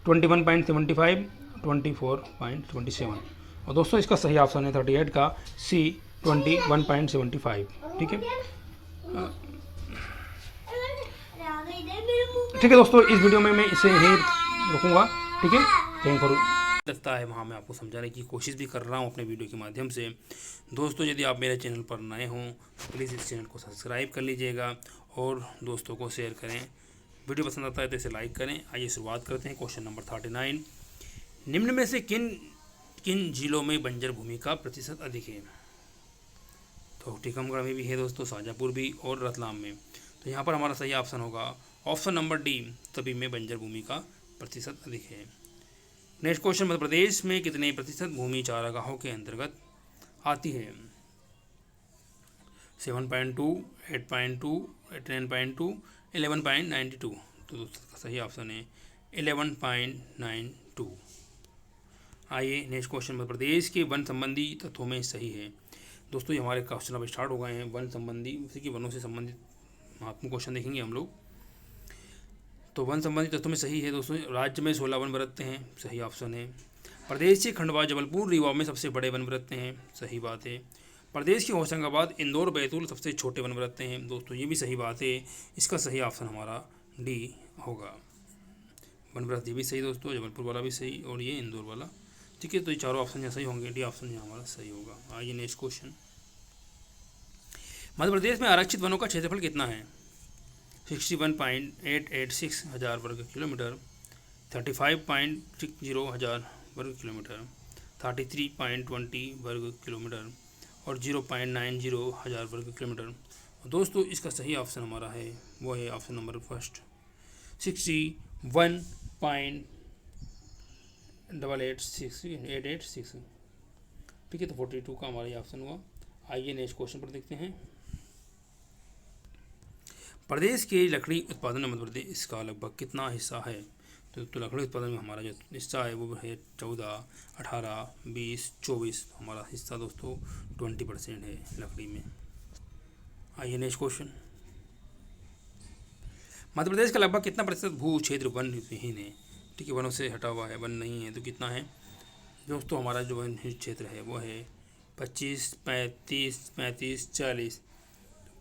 21.75, 24.27। और दोस्तों इसका सही ऑप्शन है 38 का सी, 21.75। ठीक है, ठीक है दोस्तों, इस वीडियो में मैं इसे यहीं रुकूंगा। ठीक है, थैंक फॉर लगता है वहाँ मैं आपको समझाने की कोशिश भी कर रहा हूँ अपने वीडियो के माध्यम से। दोस्तों यदि आप मेरे चैनल पर नए हों तो प्लीज़ इस चैनल को सब्सक्राइब कर लीजिएगा और दोस्तों को शेयर करें। वीडियो पसंद आता है तो इसे लाइक करें। आइए शुरुआत करते हैं। क्वेश्चन नंबर 39, निम्न में से किन किन जिलों में बंजर भूमि का प्रतिशत अधिक है? तो टीकमगढ़ में भी है दोस्तों, शाजापुर भी और रतलाम में। तो यहाँ पर हमारा सही ऑप्शन होगा ऑप्शन नंबर डी, तभी में बंजर भूमि का प्रतिशत अधिक है। नेक्स्ट क्वेश्चन, मध्य प्रदेश में कितने प्रतिशत भूमि चारागाहों के अंतर्गत आती है? 7.2, 8.2, 10.2, 11.92। तो दोस्तों का सही ऑप्शन है 11.92। आइए नेक्स्ट क्वेश्चन, मध्य प्रदेश के वन संबंधी तत्वों में सही है। दोस्तों ये हमारे क्वेश्चन अब स्टार्ट हो गए हैं वन संबंधी, उसी की वनों से संबंधित महत्वपूर्ण क्वेश्चन देखेंगे हम लोग। तो वन संबंधी तत्वों में सही है दोस्तों, राज्य में 16 वन बरतते हैं, सही ऑप्शन है। प्रदेश के खंडवा, जबलपुर, रीवा में सबसे बड़े वन बरतते हैं, सही बात है। प्रदेश के होशंगाबाद, इंदौर, बैतूल सबसे छोटे वन बरतते हैं, दोस्तों ये भी सही बात है। इसका सही ऑप्शन हमारा डी होगा। वन बरत ये भी सही दोस्तों, जबलपुर वाला भी सही और ये इंदौर वाला। ठीक है, तो ये चारों ऑप्शन यहाँ सही होंगे, डी ऑप्शन यहाँ हमारा सही होगा। आइए नेक्स्ट क्वेश्चन, मध्य प्रदेश में आरक्षित वनों का क्षेत्रफल कितना है? 61.886 हज़ार वर्ग किलोमीटर, 35.60 हज़ार वर्ग किलोमीटर, 33.20 वर्ग किलोमीटर और 0.90 हज़ार वर्ग किलोमीटर। दोस्तों इसका सही ऑप्शन हमारा है वो है ऑप्शन नंबर फर्स्ट, 61.886। ठीक है, तो 42 का हमारा ये ऑप्शन हुआ। आइए नेक्स्ट क्वेश्चन पर देखते हैं। प्रदेश के लकड़ी उत्पादन में मध्य प्रदेश का लगभग कितना हिस्सा है? तो लकड़ी उत्पादन में हमारा जो हिस्सा है वो है 14, 18, 20, 24। हमारा हिस्सा दोस्तों 20% है लकड़ी में। आइए नेक्स्ट क्वेश्चन, मध्य प्रदेश का लगभग कितना प्रतिशत भू क्षेत्र वन विहीन है? ठीक है, वनों से हटा हुआ है, वन नहीं है, तो कितना है दोस्तों? हमारा जो वन क्षेत्र है वो है 25, 35, 35, 40।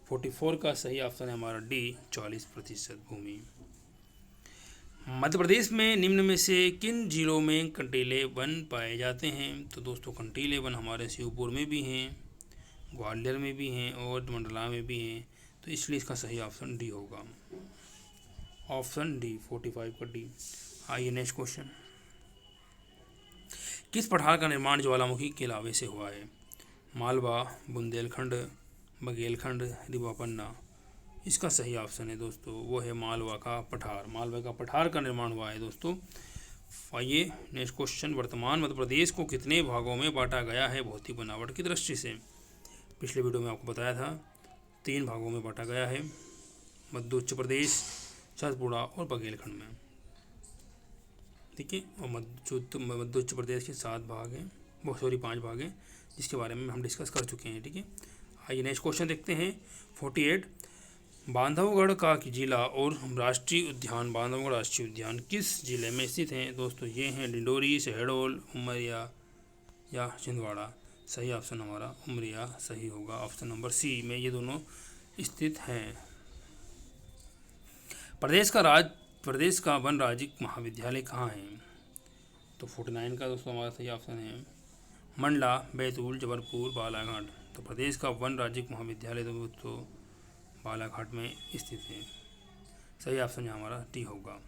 44 का सही ऑप्शन है हमारा डी, 40% भूमि। मध्य प्रदेश में निम्न में से किन जिलों में कंटीले वन पाए जाते हैं? तो दोस्तों कंटीले वन हमारे श्योपुर में भी हैं, ग्वालियर में भी हैं और मंडला में भी हैं, तो इसलिए इसका सही ऑप्शन डी होगा, ऑप्शन डी 45 का डी। आइए नेक्स्ट क्वेश्चन, किस पठार का निर्माण ज्वालामुखी के लावे से हुआ है? मालवा, बुंदेलखंड, बघेलखंड, रीवा, पन्ना। इसका सही ऑप्शन है दोस्तों वो है मालवा का पठार। मालवा का पठार का निर्माण हुआ है दोस्तों आइए नेक्स्ट क्वेश्चन, वर्तमान मध्य प्रदेश को कितने भागों में बांटा गया है भौतिक बनावट की दृष्टि से? पिछले वीडियो में आपको बताया था 3 भागों में बांटा गया है, मध्य उच्च प्रदेश, सतपुड़ा और बघेलखंड में। ठीक है, और मध्य उच्च प्रदेश के 7 भाग हैं, बहुत सॉरी 5 भाग हैं, जिसके बारे में हम डिस्कस कर चुके हैं। ठीक है, आइए नेक्स्ट क्वेश्चन देखते हैं 48। बांधवगढ़ का जिला और राष्ट्रीय उद्यान, बांधवगढ़ राष्ट्रीय उद्यान किस जिले में स्थित हैं? दोस्तों ये हैं डिंडोरी, शहडोल, उमरिया या छिंदवाड़ा। सही ऑप्शन हमारा उमरिया सही होगा, ऑप्शन नंबर सी में ये दोनों स्थित हैं। प्रदेश का वन राज्य महाविद्यालय कहाँ है? तो 49 का दोस्तों हमारा सही ऑप्शन है मंडला, बैतूल, जबलपुर, बालाघाट। तो प्रदेश का वन राज्य महाविद्यालय दोस्तों बालाघाट में स्थित है। सही ऑप्शन है हमारा टी होगा।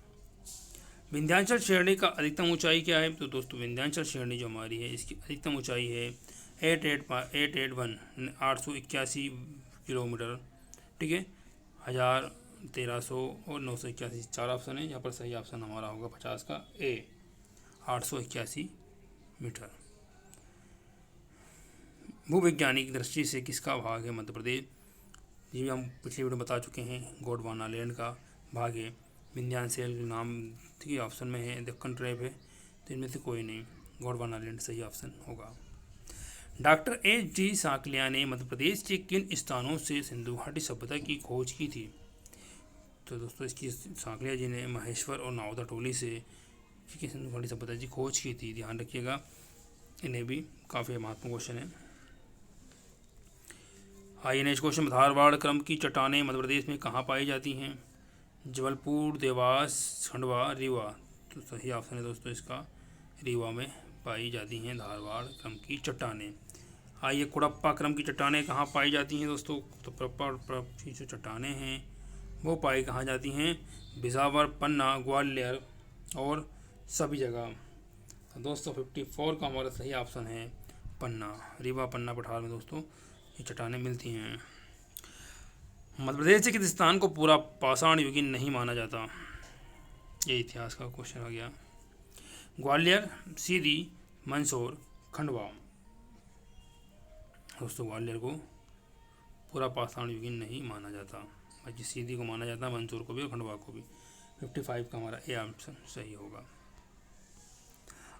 विंध्याचल श्रेणी का अधिकतम ऊंचाई क्या है? तो दोस्तों विंध्याचल श्रेणी जो हमारी है इसकी अधिकतम ऊंचाई है 881 किलोमीटर। ठीक है, 1300 और 981, 4 ऑप्शन है यहाँ पर। सही ऑप्शन हमारा होगा 50 का ए, 881 मीटर। भूवैज्ञानिक दृष्टि से किसका भाग है मध्य प्रदेश? ये भी हम पिछले वीडियो में बता चुके हैं, गोंडवाना लैंड का भाग है। विंध्याचल नाम ठीक है ऑप्शन में है, दक्कन ट्रैप है, तो इनमें से कोई नहीं, गोंडवाना लैंड सही ऑप्शन होगा। Doctor H.G. साकलिया ने मध्य प्रदेश के किन स्थानों से सिंधु घाटी सभ्यता की खोज की थी? तो दोस्तों इसकी साकलिया जी ने महेश्वर और नावदा टोली से ठीक है सिंधु घाटी सभ्यता की खोज की थी, ध्यान रखिएगा, इन्हें भी काफ़ी महत्वपूर्ण क्वेश्चन है। आइए नेक्स्ट क्वेश्चन, धारवाड़ क्रम की चट्टानें मध्य प्रदेश में कहाँ पाई जाती हैं? जबलपुर, देवास, खंडवा, रीवा। तो सही ऑप्शन है दोस्तों इसका रीवा में पाई जाती हैं धारवाड़ क्रम की चट्टानें। आइए कुड़प्पा क्रम की चट्टानें कहाँ पाई जाती हैं दोस्तों? तो कुड़प्पा की जो चट्टानें हैं वो पाई कहाँ जाती हैं? बिजावर, पन्ना, ग्वालियर और सभी जगह। तो दोस्तों 54 का हमारा सही ऑप्शन है पन्ना, रीवा पन्ना पठार में दोस्तों ये चट्टानें मिलती हैं। मध्य प्रदेश के किस स्थान को पूरा पाषाण युगीन नहीं माना जाता? ये इतिहास का क्वेश्चन आ गया। ग्वालियर, सीधी, मंदसौर, खंडवा। दोस्तों ग्वालियर को पूरा पाषाण युगीन नहीं माना जाता, बाकी सीधी को माना जाता है, मंदसौर को भी और खंडवा को भी। 55 का हमारा ए ऑप्शन सही होगा।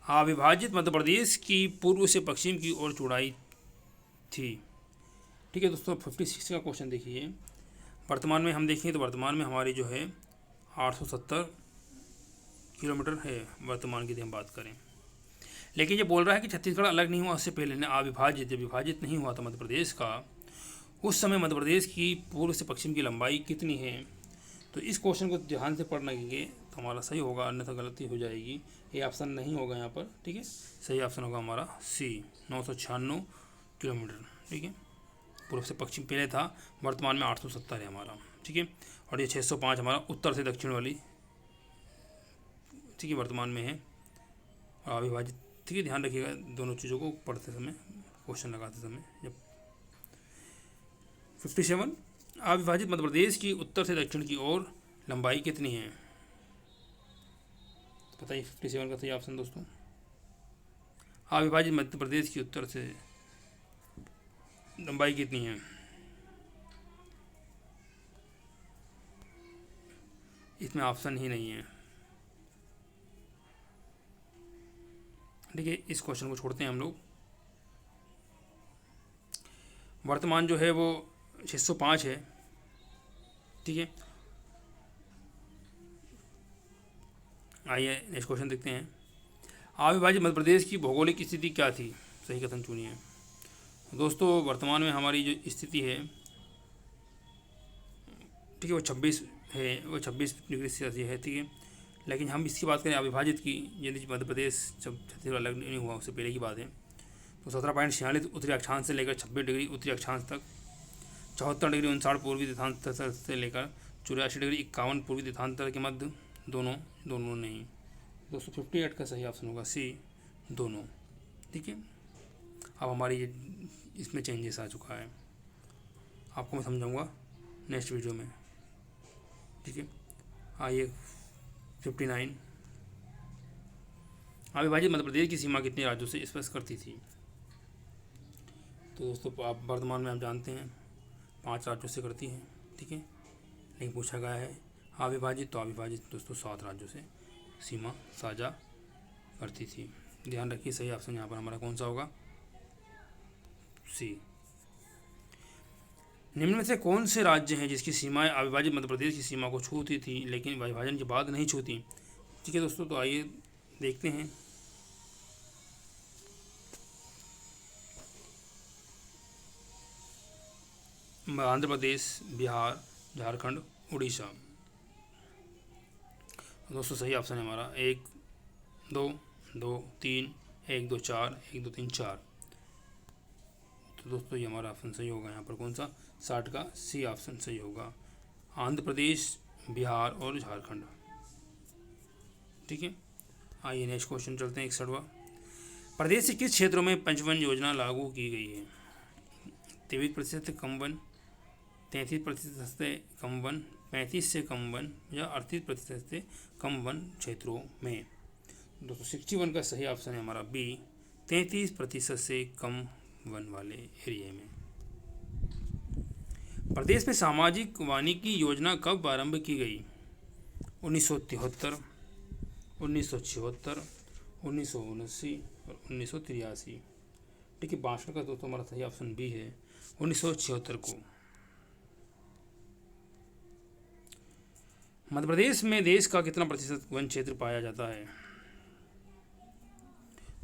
अविभाजित मध्य प्रदेश की पूर्व से पश्चिम की ओर चौड़ाई थी। ठीक है दोस्तों 56 का क्वेश्चन देखिए, वर्तमान में हम देखें तो वर्तमान में हमारी जो है 870 किलोमीटर है वर्तमान की, हम बात करें। लेकिन ये बोल रहा है कि छत्तीसगढ़ अलग नहीं हुआ उससे पहले ने अविभाजित, जब विभाजित नहीं हुआ था मध्य प्रदेश का, उस समय मध्य प्रदेश की पूर्व से पश्चिम की लंबाई कितनी है? तो इस क्वेश्चन को ध्यान से पढ़ना कीजिए तो हमारा सही होगा, अन्यथा गलती हो जाएगी। ये ऑप्शन नहीं होगा यहाँ पर। ठीक है, सही ऑप्शन होगा हमारा सी, 996 किलोमीटर। ठीक है, पूर्व से पश्चिम पहले था, वर्तमान में 870 है हमारा। ठीक है, और ये 605 हमारा उत्तर से दक्षिण वाली ठीक है वर्तमान में है और अविभाजित। ठीक है, ध्यान रखिएगा दोनों चीज़ों को पढ़ते समय, क्वेश्चन लगाते समय। जब 57 अविभाजित मध्य प्रदेश की उत्तर से दक्षिण की ओर लंबाई कितनी है? तो बताइए 57 का सही ऑप्शन दोस्तों, अविभाजित मध्य प्रदेश की उत्तर से लंबाई कितनी है? इसमें ऑप्शन ही नहीं है। ठीक है, इस क्वेश्चन को छोड़ते हैं हम लोग। वर्तमान जो है वो 605 है। ठीक है, आइए नेक्स्ट क्वेश्चन देखते हैं। अविभाजित मध्य प्रदेश की भौगोलिक स्थिति क्या थी? सही कथन चुनिए। दोस्तों वर्तमान में हमारी जो स्थिति है ठीक है वो 26 है, वो 26 डिग्री सेल्सियस है। ठीक है, लेकिन हम इसकी बात करें अविभाजित की, यदि मध्य प्रदेश जब छत्तीसगढ़ अलग नहीं हुआ उससे पहले की बात है, तो 17.46 उत्तरी अक्षांश से लेकर 26 डिग्री उत्तरी अक्षांश तक, 74 डिग्री 59 पूर्वी देशांतर से लेकर 84 डिग्री 51 पूर्वी देशांतर के मध्य, दोनों नहीं। 258 का सही ऑप्शन होगा सी, दोनों। ठीक है, अब हमारी ये इसमें चेंजेस आ चुका है, आपको मैं समझाऊंगा नेक्स्ट वीडियो में। ठीक है, आइए 59 अविभाजित मध्य प्रदेश की सीमा कितने राज्यों से स्पर्श करती थी? तो दोस्तों आप वर्तमान में आप जानते हैं 5 राज्यों से करती है, ठीक है। लेकिन पूछा गया है अविभाजित, तो अविभाजित दोस्तों 7 राज्यों से सीमा साझा करती थी। ध्यान रखिए, सही ऑप्शन यहाँ पर हमारा कौन सा होगा? सी। निम्न में से कौन से राज्य हैं जिसकी सीमाएं अविभाजित मध्य प्रदेश की सीमा को छूती थी लेकिन विभाजन के बाद नहीं छूती? ठीक है दोस्तों, तो आइए देखते हैं। आंध्र प्रदेश, बिहार, झारखंड, उड़ीसा। दोस्तों सही ऑप्शन है हमारा 1 2 2 3 1 2 4 1 2 3 4। तो दोस्तों ये हमारा ऑप्शन सही होगा यहाँ पर कौन सा? 60 का सी ऑप्शन सही होगा। आंध्र प्रदेश, बिहार और झारखंड, ठीक है। आइए नेक्स्ट क्वेश्चन चलते हैं 61वां। प्रदेश के किस क्षेत्रों में पंचवन योजना लागू की गई है? 23% कम वन, 33% से कम वन, 35 से कम वन या 38% से कम वन क्षेत्रों में। दोस्तों 61 का सही ऑप्शन है हमारा बी, 33% से कम वन वाले एरिया में। प्रदेश में सामाजिक वानिकी योजना कब आरंभ की गई? 1973, 1976, 1979 और 1983, ठीक है। 62 का दोस्तों हमारा सही ऑप्शन बी है, 1976 को। मध्य प्रदेश में देश का कितना प्रतिशत वन क्षेत्र पाया जाता है?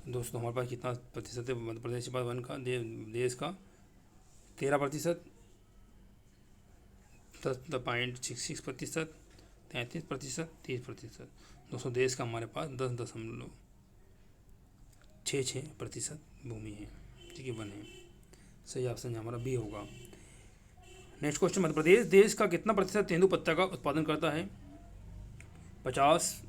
दोस्तों हमारे पास कितना प्रतिशत है मध्य प्रदेश के पास वन का? देश का 13%, 10.66%, 33%, 30%। दोस्तों देश का हमारे पास 10.66% भूमि है, ठीक है, वन है। सही ऑप्शन हमारा बी होगा। नेक्स्ट क्वेश्चन, मध्य प्रदेश देश का कितना प्रतिशत तेंदुपत्ता का उत्पादन करता है? 50,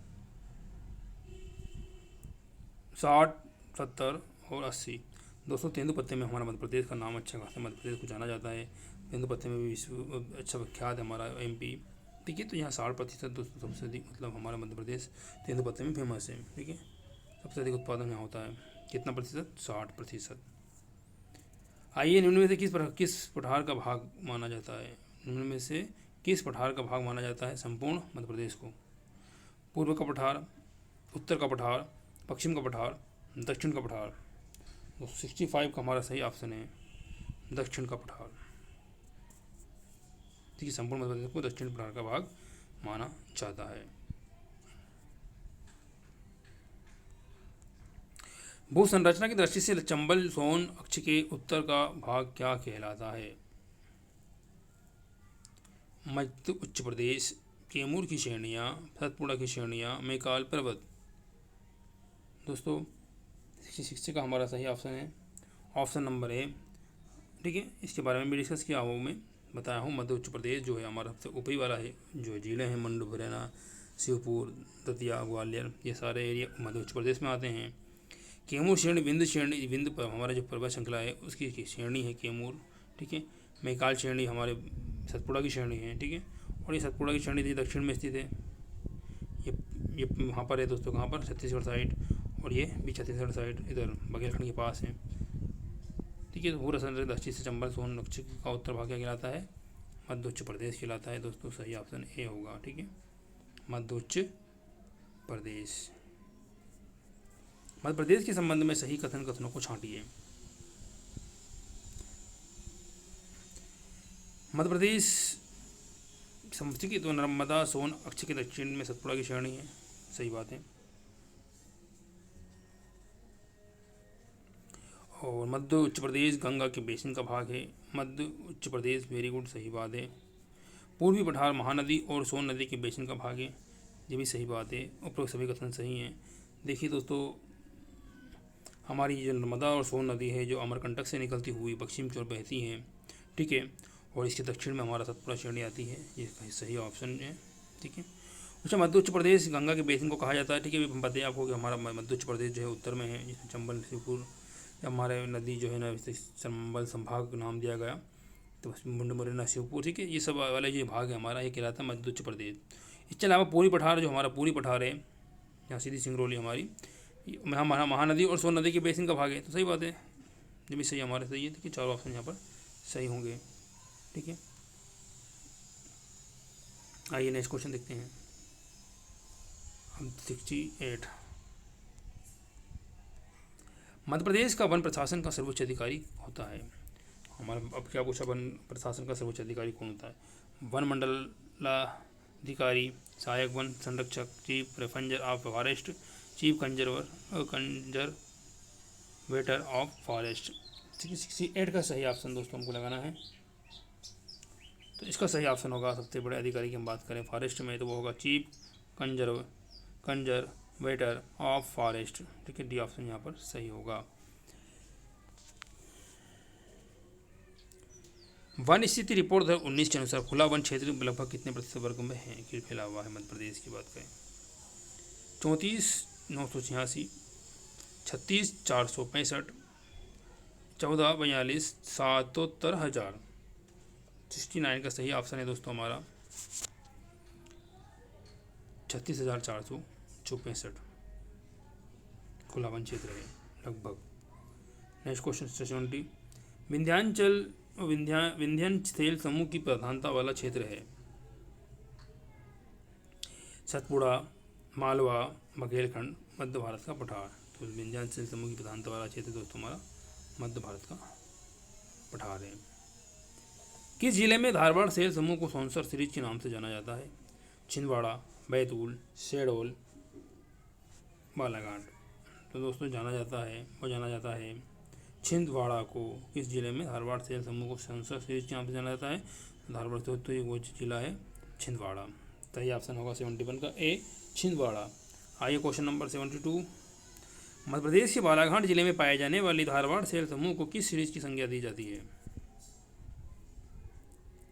60, 70 और 80। दोस्तों तेंदुपत्ते में हमारा मध्य प्रदेश का नाम अच्छा खासा मध्य प्रदेश को जाना जाता है। तेंदुपत्ते में भी विश्व अच्छा विख्यात है हमारा एमपी, ठीक है। तो यहाँ 60% दोस्तों सबसे अधिक मतलब हमारा मध्य प्रदेश तेंदुपत्ते में फेमस है, ठीक है। सबसे अधिक उत्पादन यहाँ होता है। कितना प्रतिशत? 60%। आइए निम्न में से किस पठार का भाग माना जाता है? निम्न में से किस पठार का भाग माना जाता है संपूर्ण मध्य प्रदेश को? पूर्व का पठार, उत्तर का पठार, पश्चिम का पठार, दक्षिण का पठार। 65 का हमारा सही ऑप्शन है दक्षिण का पठार, ठीक है। संपूर्ण मध्य प्रदेश को दक्षिण पठार का भाग माना जाता है। भू संरचना की दृष्टि से चंबल सोन अक्ष के उत्तर का भाग क्या कहलाता है? मध्य उच्च प्रदेश, कैमूर की श्रेणियाँ, सतपुड़ा की श्रेणियाँ, मैकाल पर्वत। दोस्तों 66 का हमारा सही ऑप्शन है ऑप्शन नंबर ए, ठीक है। इसके बारे में भी डिस्कस किया हुआ मैं बताया हूँ। मध्य उच्च प्रदेश जो है हमारा सबसे ऊपरी वाला है, जो जिले हैं मंडू, मुरैना, शिवपुर, दतिया, ग्वालियर, ये सारे एरिया मध्य उच्च प्रदेश में आते हैं। कैमूर श्रेणी विंध्य पर हमारा जो पर्वत श्रृंखला है उसकी श्रेणी है कैमूर, ठीक है। मैकाल श्रेणी हमारे सतपुड़ा की श्रेणी है, ठीक है। और ये सतपुड़ा की श्रेणी दक्षिण में स्थित है। ये वहाँ पर है दोस्तों, कहाँ पर? छत्तीसगढ़ साइड, और ये भी छत्तीसगढ़ साइड इधर बघेलखंड के पास है, ठीक है। तो पूरा संरक्षण दृष्टि से चंबल सोन अक्ष का उत्तर भाग क्या कहलाता है? मध्य उच्च प्रदेश कहलाता है। दोस्तों सही ऑप्शन ए होगा, ठीक है, मध्य उच्च प्रदेश। मध्य प्रदेश के संबंध में सही कथनों को छांटिए। मध्य प्रदेश समझिए कि तो नर्मदा सोन अक्ष के दक्षिण में सतपुड़ा की श्रेणी है, सही बात है। और मध्य उच्च प्रदेश गंगा के बेसिन का भाग है। मध्य उच्च प्रदेश, वेरी गुड, सही बात है। पूर्वी पठार महानदी और सोन नदी के बेसिन का भाग है, ये भी सही बात है। उपरोक्त सभी कथन सही हैं। देखिए दोस्तों हमारी जो नर्मदा और सोन नदी है जो अमरकंटक से निकलती हुई पश्चिम की ओर बहती है, ठीक है। और इसके दक्षिण में हमारा सतपुड़ा श्रेणी आती है, ये सही ऑप्शन है, ठीक है। अच्छा, मध्य उच्च प्रदेश गंगा के बेसिन को कहा जाता है, ठीक है। अभी बताइए आपको कि हमारा मध्य उच्च प्रदेश जो है उत्तर में है, जिसमें चंबल, शिवपुर हमारे नदी जो है ना चंबल संभाग नाम दिया गया, तो मुंड, मुरैना, शिवपुर, ठीक है। ये सब वाला जो भाग है हमारा ये कहलाता है मध्य उच्च प्रदेश। इसके अलावा पूरी पठार जो हमारा पूरी पठार है, यहाँ सीधी सिंगरौली हमारी, महानदी और सोन नदी के बेसिन का भाग है, तो सही बात है, ये भी सही हमारे सही है। ठीक है, चारों ऑप्शन यहाँ पर सही होंगे। ठीक है, आइए नेक्स्ट क्वेश्चन देखते हैं। अब 68, मध्य प्रदेश का वन प्रशासन का सर्वोच्च अधिकारी होता है हमारा। अब क्या पूछा, वन प्रशासन का सर्वोच्च अधिकारी कौन होता है? वन मंडलाधिकारी, सहायक वन संरक्षक, चीफ रेफरेंजर of forest, chief conservator of forest. 68 का सही ऑप्शन दोस्तों हमको लगाना है। तो इसका सही ऑप्शन होगा, सबसे बड़े अधिकारी की हम बात करें फॉरेस्ट में, तो वो होगा चीफ कंजर्वेटर ऑफ फॉरेस्ट। ठीक है, डी ऑप्शन यहाँ पर सही होगा। वन स्थिति रिपोर्ट 2019 के अनुसार खुला वन क्षेत्र लगभग कितने प्रतिशत वर्ग में है कि फैला हुआ है? मध्य प्रदेश की बात करें 34,986, 36,465, 14,42, 77,000। 69 का सही ऑप्शन है दोस्तों हमारा 36,465 खुला वन क्षेत्र है लगभग। नेक्स्ट क्वेश्चन 70, विंध्याचल सेल समूह की प्रधानता वाला क्षेत्र है। सतपुड़ा, मालवा, बघेलखंड, मध्य भारत का पठार। तो विंध्याचल समूह की प्रधानता वाला क्षेत्र दोस्तों हमारा मध्य भारत का पठार है। किस जिले में धारवाड़ सेल समूह को सोनसर सीरीज के नाम से जाना जाता है? छिंदवाड़ा, बैतूल, शहडोल, बालाघाट। तो दोस्तों जाना जाता है छिंदवाड़ा को। किस जिले में धारवाड़ सेल समूह को सोनसर सीरीज के नाम से जाना जाता है? धारवाड़ से तो वो जिला है छिंदवाड़ा। सही ऑप्शन होगा 71 का ए, छिंदवाड़ा। आइए क्वेश्चन नंबर 72, मध्य प्रदेश के बालाघाट जिले में पाए जाने वाली धारवाड़ सेल समूह को किस सीरीज की संज्ञा दी जाती है?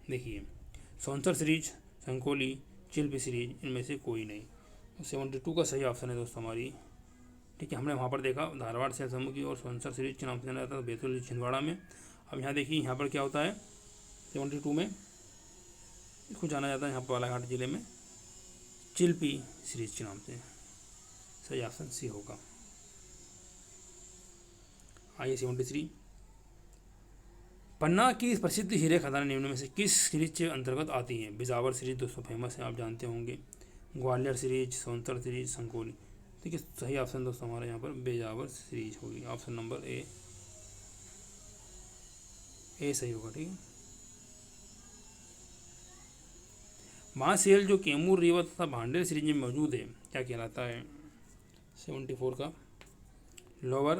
देखिए, सोनसर सीरीज, संकोली, चिल्पी सीरीज, इनमें से कोई नहीं। तो 72 का सही ऑप्शन है दोस्तों हमारी। ठीक है, हमने वहाँ पर देखा धारवाड़ सेल समूह की और सोनसर सीरीज के नाम से जाना जाता है बैतूल छिंदवाड़ा में। अब यहाँ देखिए, यहाँ पर क्या होता है 72 में इसको जाना जाता है यहाँ पर बालाघाट जिले में चिल्पी सीरीज के नाम से। सही ऑप्शन सी होगा। आइए 73, पन्ना की प्रसिद्ध हीरे खदान निम्न में से किस सीरीज के अंतर्गत आती है? बिजावर सीरीज दोस्तों फेमस है, आप जानते होंगे। Gwalior series, Sonsar series, Sakoli. ठीक है, सही ऑप्शन दोस्तों हमारे यहाँ पर बिजावर सीरीज होगी। ऑप्शन नंबर ए सही होगा। ठीक है, महासेल जो कैमूर, रीवा तथा भांडेर सीरीज में मौजूद है क्या कहलाता है? 74 का लोअर,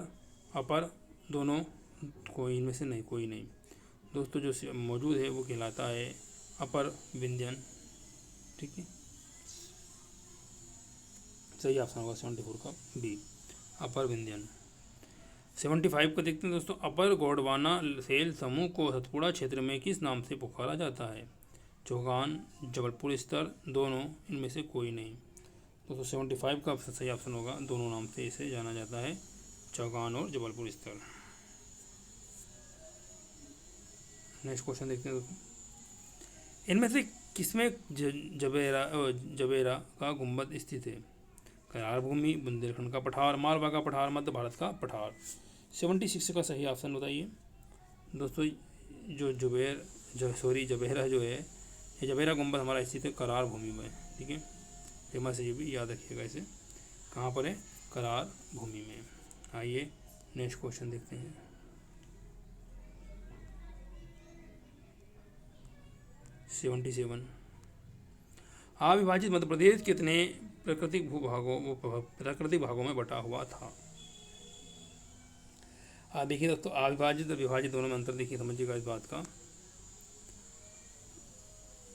अपर, दोनों, कोई इनमें से नहीं, कोई नहीं दोस्तों। जो मौजूद है वो कहलाता है अपर विंध्यन। ठीक है, सही ऑप्शन होगा 74 का बी, अपर विंध्यन। 75 को देखते हैं दोस्तों, अपर गोंडवाना सेल समूह को सतपुड़ा क्षेत्र में किस नाम से पुकारा जाता है? चौगान, जबलपुर स्तर, दोनों, इनमें से कोई नहीं। दोस्तों 75 का सही ऑप्शन होगा, दोनों नाम से इसे जाना जाता है, चौगान और जबलपुर स्तर। नेक्स्ट क्वेश्चन देखते हैं दोस्तों, इनमें से किसमें जबेरा का गुंबद स्थित है? करार भूमि, बुंदेलखंड का पठार, मालवा का पठार, मध्य भारत का पठार। 76 का सही ऑप्शन बताइए दोस्तों। जबेरा जो है, ये जबेरा गुंबद हमारा स्थित है करार भूमि में। ठीक है, फेमस है, ये भी याद रखिएगा इसे। कहाँ पर है? करार भूमि में। आइए नेक्स्ट क्वेश्चन देखते हैं। 77, अविभाजित मध्य प्रदेश कितने प्राकृतिक भागों में बटा हुआ था? देखिए दोस्तों, अविभाजित और विभाजित दोनों में अंतर देखिए, समझिएगा इस बात का।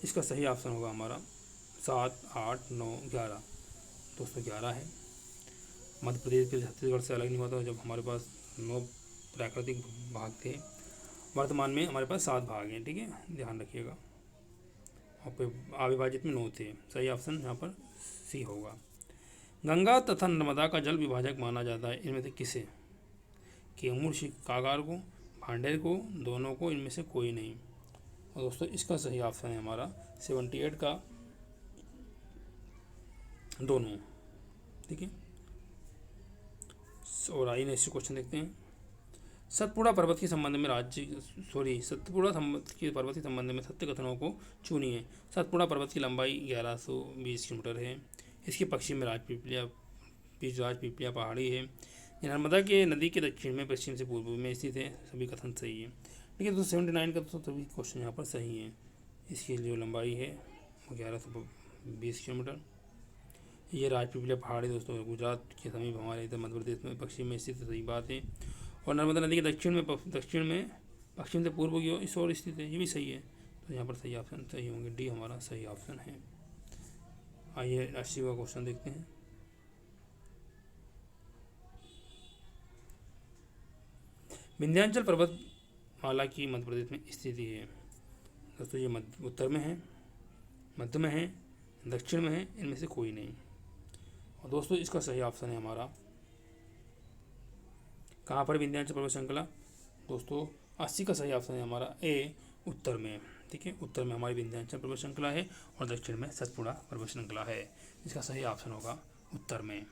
इसका सही ऑप्शन होगा हमारा 7, 8, 9, 11। दोस्तों 11 है। मध्य प्रदेश के छत्तीसगढ़ से अलग नहीं हुआ था जब हमारे पास 9 प्राकृतिक भाग थे। वर्तमान में हमारे पास 7 भाग हैं। ठीक है, ध्यान रखिएगा। और अविभाजित में 9 थे। सही ऑप्शन यहाँ पर सी होगा। गंगा तथा नर्मदा का जल विभाजक माना जाता है, इनमें से किसे? कैमूर कागार को, भांडेर को, दोनों को, इनमें से कोई नहीं। और दोस्तों इसका सही ऑप्शन है हमारा 78 का दोनों। ठीक है, और आइए नेक्स्ट क्वेश्चन देखते हैं। सतपुड़ा पर्वत के संबंध में सतपुड़ा पर्वत के संबंध में सत्य कथनों को चुनिए। सतपुड़ा पर्वत की लंबाई 1120 किलोमीटर है। इसके पश्चिम में राजपीपलिया पहाड़ी है। ये नर्मदा के नदी के दक्षिण में, पश्चिम से पूर्व में स्थित है। सभी कथन सही है। ठीक है दोस्तों, 79 का तो सभी क्वेश्चन यहाँ पर सही है। इसकी जो लंबाई है वो 1120 किलोमीटर। ये राजपीपलिया पहाड़ी दोस्तों गुजरात के समीप हमारे इधर मध्य प्रदेश में पश्चिम में स्थित है। सही बात है। और नर्मदा नदी के पश्चिम से पूर्व की इस ओर स्थित है। ये भी सही है। तो यहाँ पर सही ऑप्शन सही होंगे, डी हमारा सही ऑप्शन है। आइए 80वां क्वेश्चन देखते हैं। विंध्याचल पर्वतमाला की मध्य प्रदेश में स्थिति है। दोस्तों ये उत्तर में है, मध्य में है, दक्षिण में है, इनमें से कोई नहीं। और दोस्तों इसका सही ऑप्शन है हमारा, कहाँ पर विंध्याचल पर्वत श्रृंखला? दोस्तों 80 का सही ऑप्शन है हमारा ए, उत्तर में। ठीक है, उत्तर में हमारी विंध्याचल पर्वत श्रृंखला है और दक्षिण में सतपुड़ा पर्वत श्रृंखला है। इसका सही ऑप्शन होगा उत्तर में।